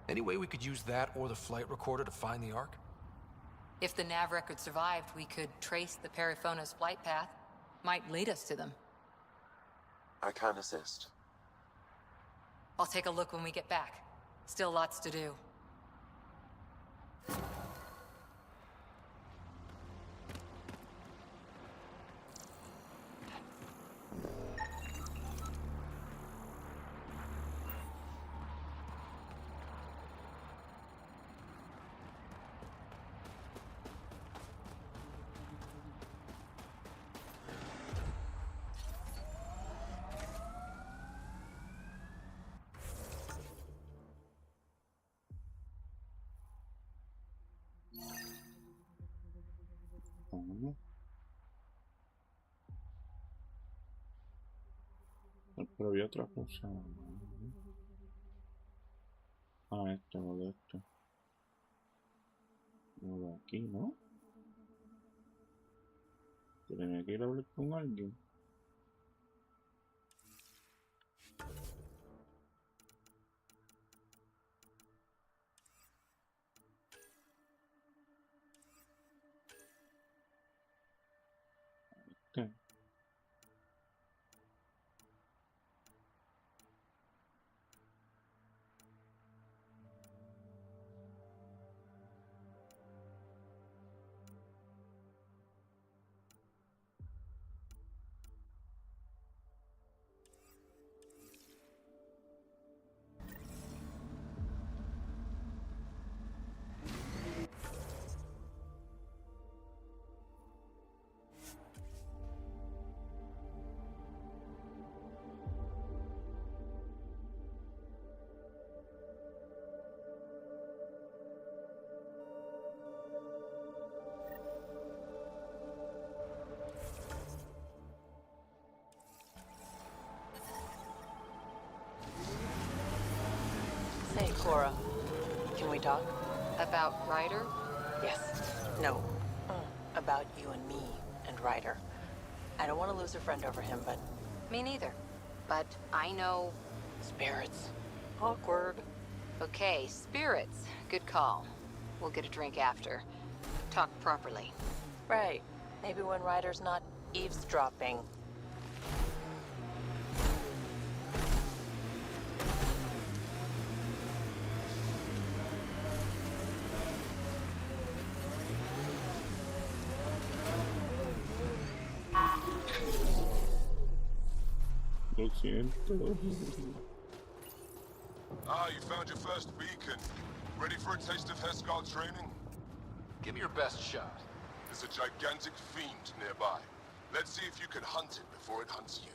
Any way we could use that or the flight recorder to find the Ark? If the nav record survived, we could trace the Perifona's flight path. Might lead us to them. I can assist. I'll take a look when we get back. Still lots to do. ¿Cómo? Pero había otra cosa. Ah, lo de esto. Lo de aquí, ¿no? Tenía que ir a hablar con alguien. ¿Qué? Say, Cora, can we talk? About Ryder? Yes. No. About you and me and Ryder. I don't want to lose a friend over him, but... Me neither. But I know... Spirits. Awkward. Okay, spirits. Good call. We'll get a drink after. Talk properly. Right. Maybe when Ryder's not eavesdropping. Lo siento. Ah, you found your first beacon. Ready for a taste of Heskar training? Give me your best shot. There's a gigantic fiend nearby. Let's see if you can hunt it before it hunts you.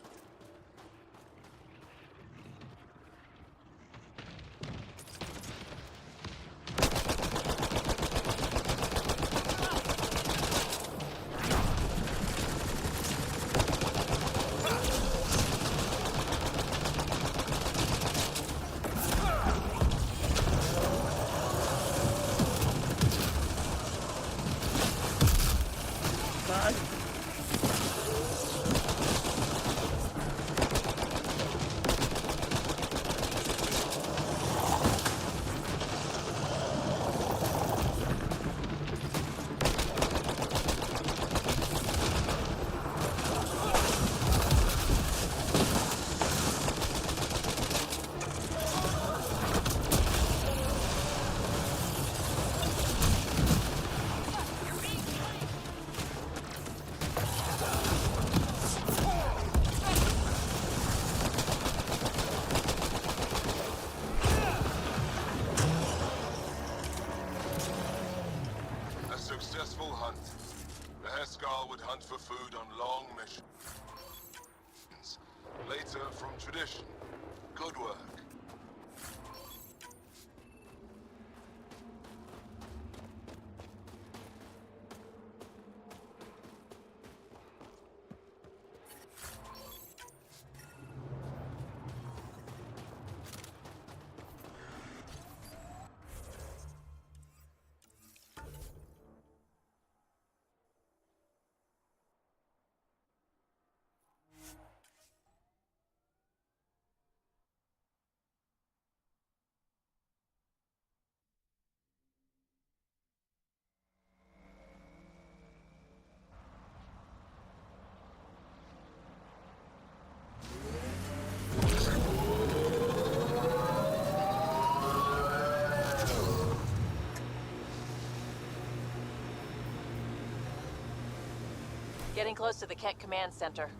Successful hunt. The Heskar would hunt for food on long missions. Later, from tradition. Good work. Getting close to the Ket Command Center.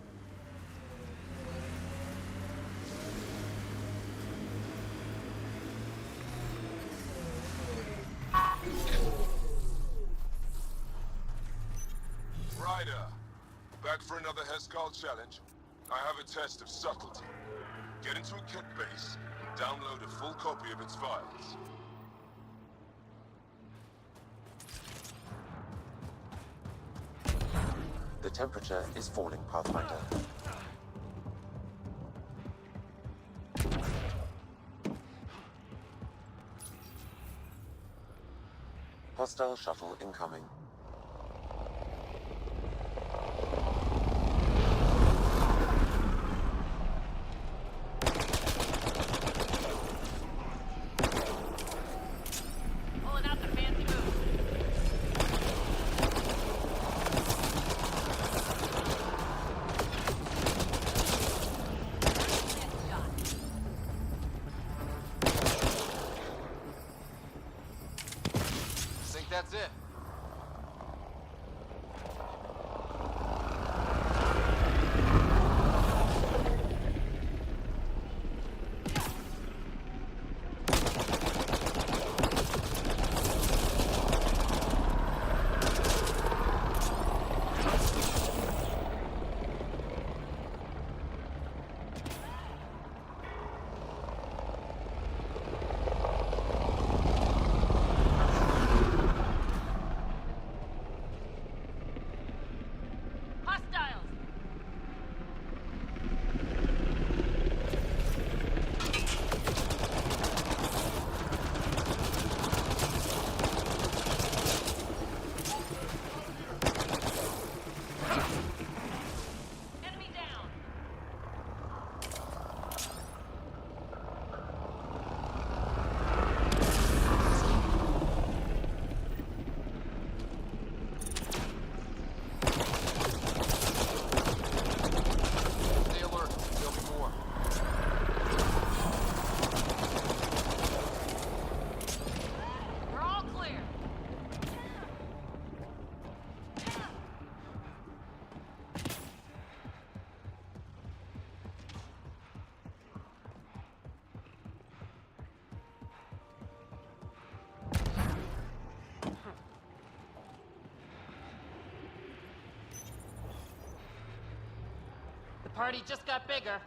Ryder, back for another Heskar challenge? I have a test of subtlety. Get into a Ket base and download a full copy of its files. The temperature is falling, Pathfinder. Hostile shuttle incoming. Pulling out the fancy move. Think that's it? Hostiles! Enemy down! Stay alert. There'll be more. We're all clear. The party just got bigger.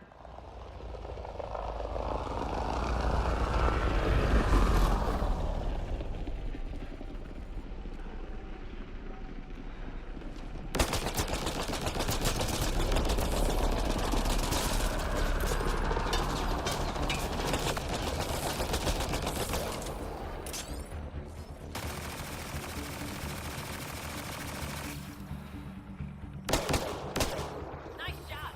Nice shot.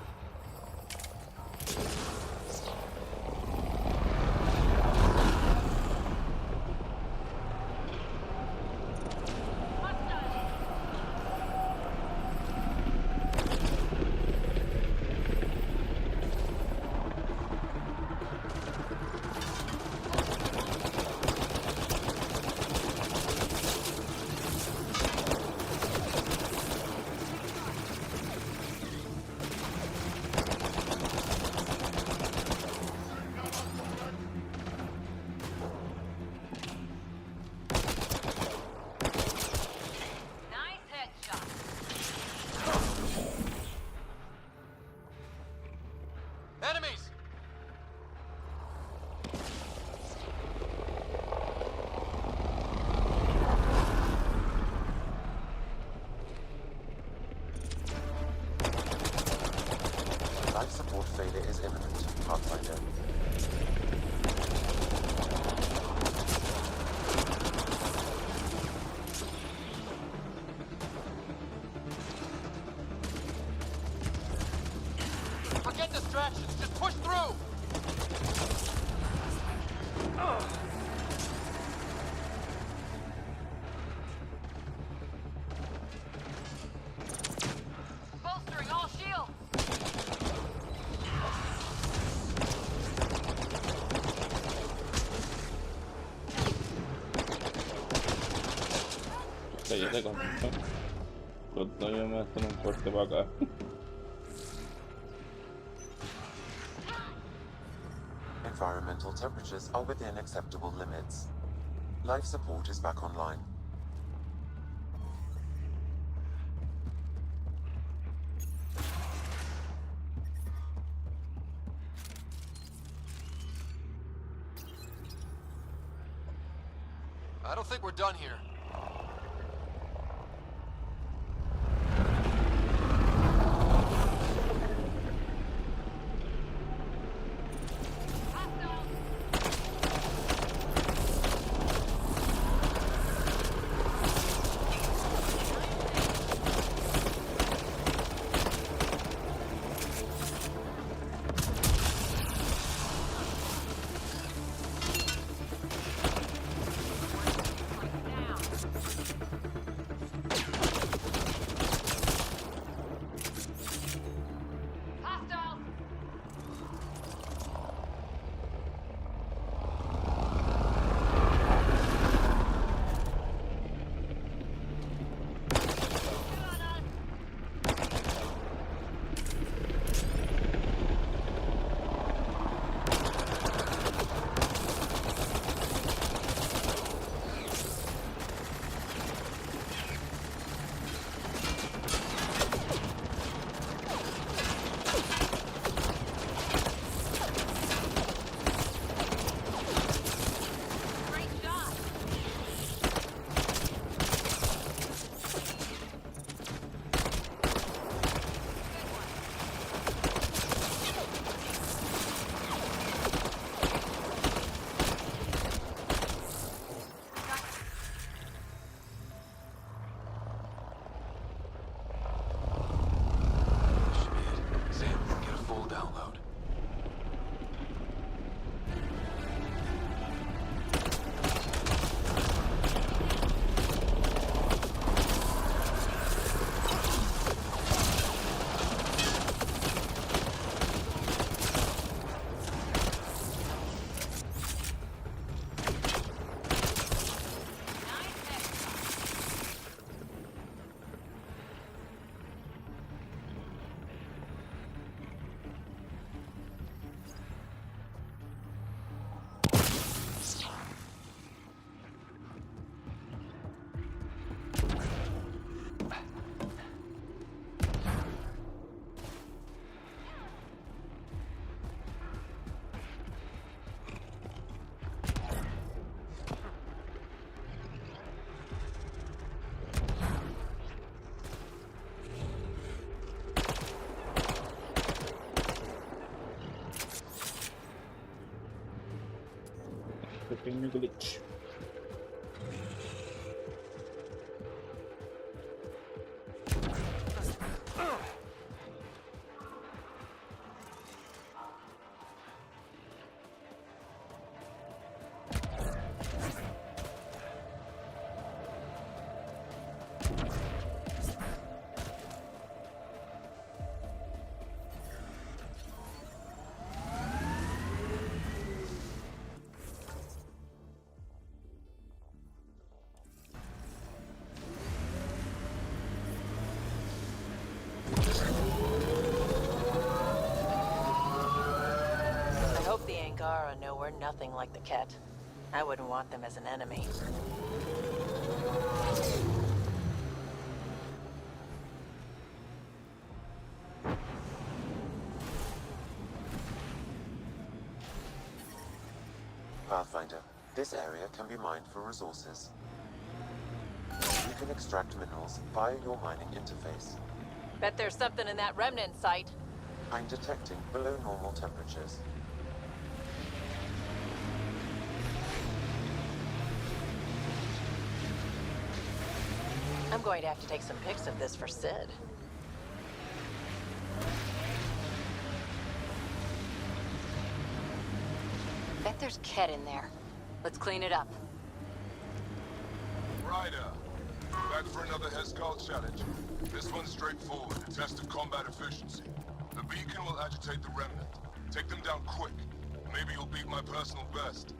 Nice headshot. Enemies! Life support failure is imminent, Pathfinder. Forget distractions. Just push through. Bolstering all shields. Cállate con esto. Todavía me hacen un fuerte para acá. Environmental temperatures are within acceptable limits. Life support is back online. I don't think we're done here. pequeño glitch. I hope the Angara know we're nothing like the Ket. I wouldn't want them as an enemy. Pathfinder, this area can be mined for resources. You can extract minerals via your mining interface. Bet there's something in that remnant site. I'm detecting below normal temperatures. I'm going to have to take some pics of this for Sid. Bet there's Ket in there. Let's clean it up. Ryder, back for another Heskal challenge. This one's straightforward, a test of combat efficiency. The beacon will agitate the remnant. Take them down quick. Maybe you'll beat my personal best.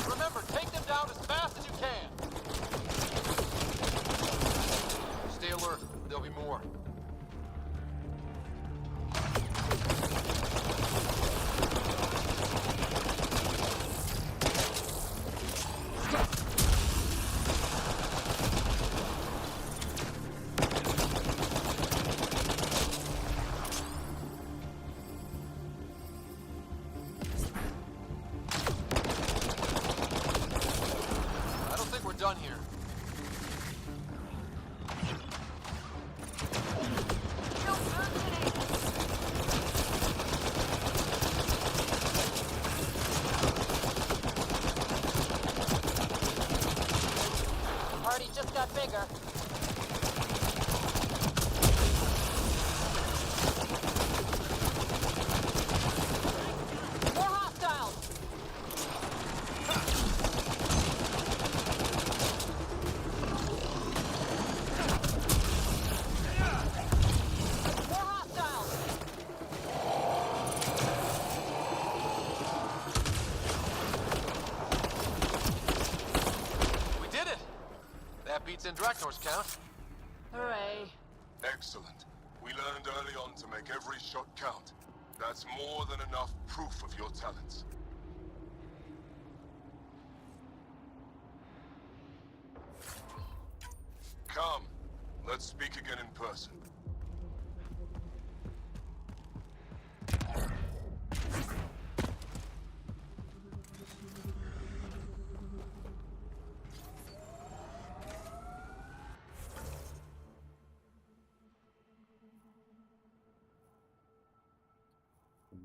Remember, take them down as fast as you can. Stay alert. There'll be more. I don't think we're done here. Party just got bigger. More hostiles! More hostiles! We did it! That beats Indraknor's count. Hooray. Excellent. We learned early on to make every shot count. That's more than enough proof of your talents. Come, let's speak again in person.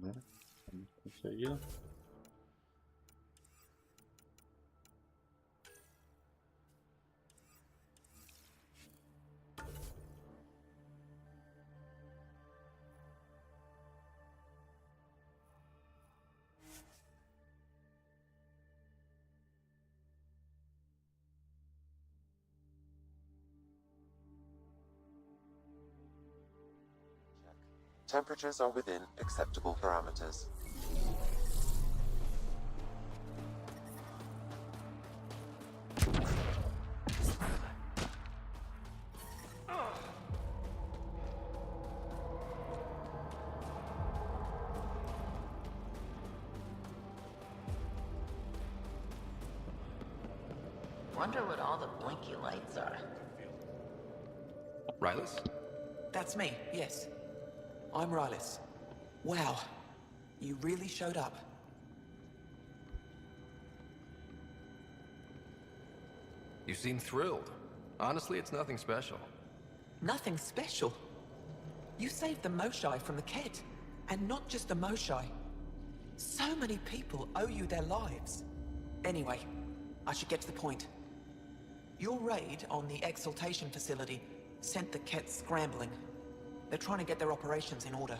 Vale, hemos conseguido. Temperatures are within acceptable parameters. Wonder what all the blinky lights are. Rylas? That's me, yes. I'm Rylas. Wow, you really showed up. You seem thrilled. Honestly, it's nothing special. Nothing special? You saved the Moshai from the Ket. And not just the Moshai. So many people owe you their lives. Anyway, I should get to the point. Your raid on the Exaltation facility sent the Ket scrambling. They're trying to get their operations in order.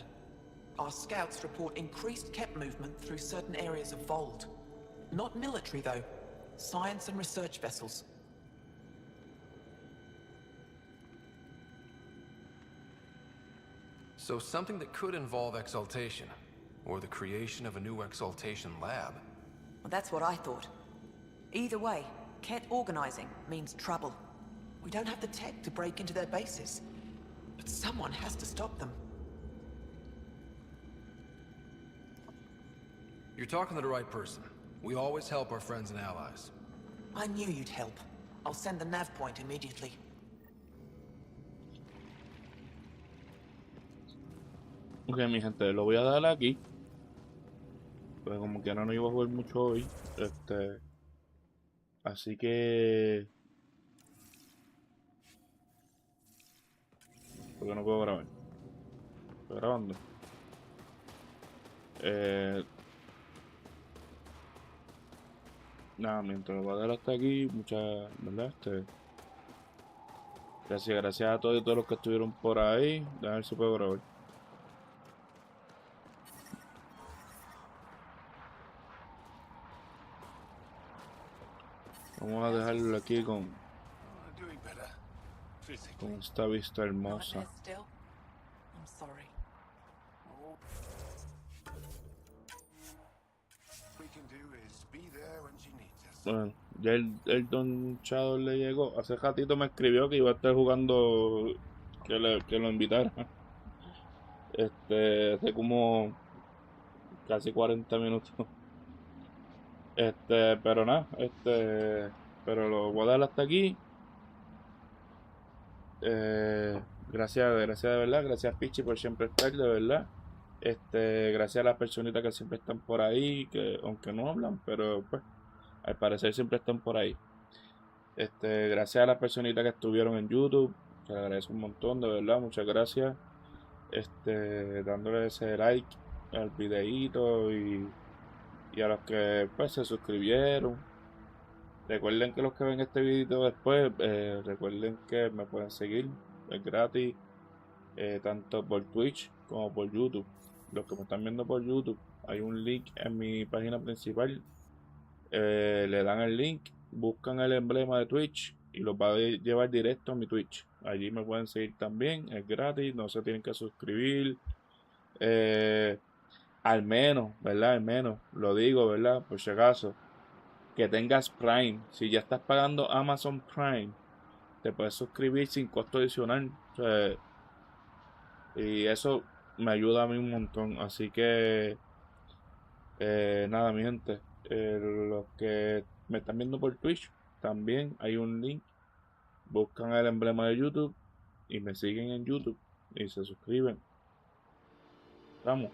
Our scouts report increased Ket movement through certain areas of Vold. Not military, though. Science and research vessels. So something that could involve Exaltation, or the creation of a new Exaltation lab. Well, that's what I thought. Either way, Ket organizing means trouble. We don't have the tech to break into their bases. But someone has to stop them. You're talking to the right person. We always help our friends and allies. I knew you'd help. I'll send the nav point immediately. Ok, mi gente, lo voy a dar aquí. Pues como que no iba a jugar mucho hoy. Así que... ¿Por qué no puedo grabar? Estoy grabando. Nada, mientras lo voy a dar hasta aquí, muchas, ¿verdad? Gracias a todos y todos los que estuvieron por ahí. A ver si puedo grabar. Vamos a dejarlo aquí con esta vista hermosa. Bueno, ya el Don Chado le llegó. Hace ratito me escribió que iba a estar jugando, que lo invitara. Hace como casi 40 minutos. Pero nada, pero lo voy a dar hasta aquí. Gracias de verdad, gracias Pichi por siempre estar, de verdad. Gracias a las personitas que siempre están por ahí, que aunque no hablan, pero pues al parecer siempre están por ahí. Gracias a las personitas que estuvieron en YouTube, que le agradezco un montón, de verdad, muchas gracias. Dándole ese like al videíto y a los que pues se suscribieron. Recuerden que los que ven este video después, recuerden que me pueden seguir, es gratis, tanto por Twitch como por YouTube. Los que me están viendo por YouTube, hay un link en mi página principal, le dan el link, buscan el emblema de Twitch y los va a llevar directo a mi Twitch. Allí me pueden seguir también, es gratis, no se tienen que suscribir. Al menos, ¿verdad? Al menos, lo digo, ¿verdad? Por si acaso, que tengas Prime. Si ya estás pagando Amazon Prime, te puedes suscribir sin costo adicional. O sea, y eso me ayuda a mí un montón. Así que, nada, mi gente. Los que me están viendo por Twitch, también hay un link. Buscan el emblema de YouTube y me siguen en YouTube y se suscriben. Vamos.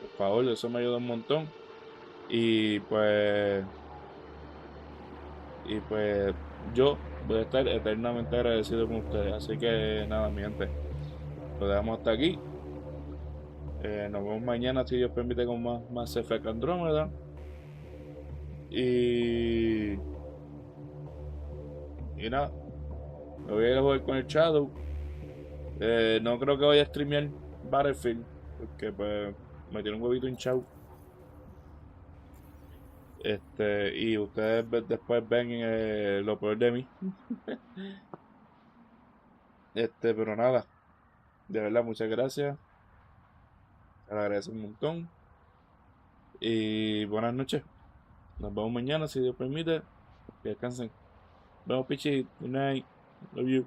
Por favor, eso me ayuda un montón. Y pues yo voy a estar eternamente agradecido con ustedes. Así que nada, mi gente, lo dejamos hasta aquí. Nos vemos mañana, si Dios permite, con más FK Andrómeda. Y nada, me voy a ir a jugar con el Shadow. No creo que vaya a streamear Battlefield, porque pues me tiene un huevito hinchado. Y ustedes después ven lo peor de mí. Pero nada, de verdad, muchas gracias. Se le agradece un montón. Y buenas noches. Nos vemos mañana, si Dios permite. Que descansen. Nos vemos, Pichi. Good night. Love you.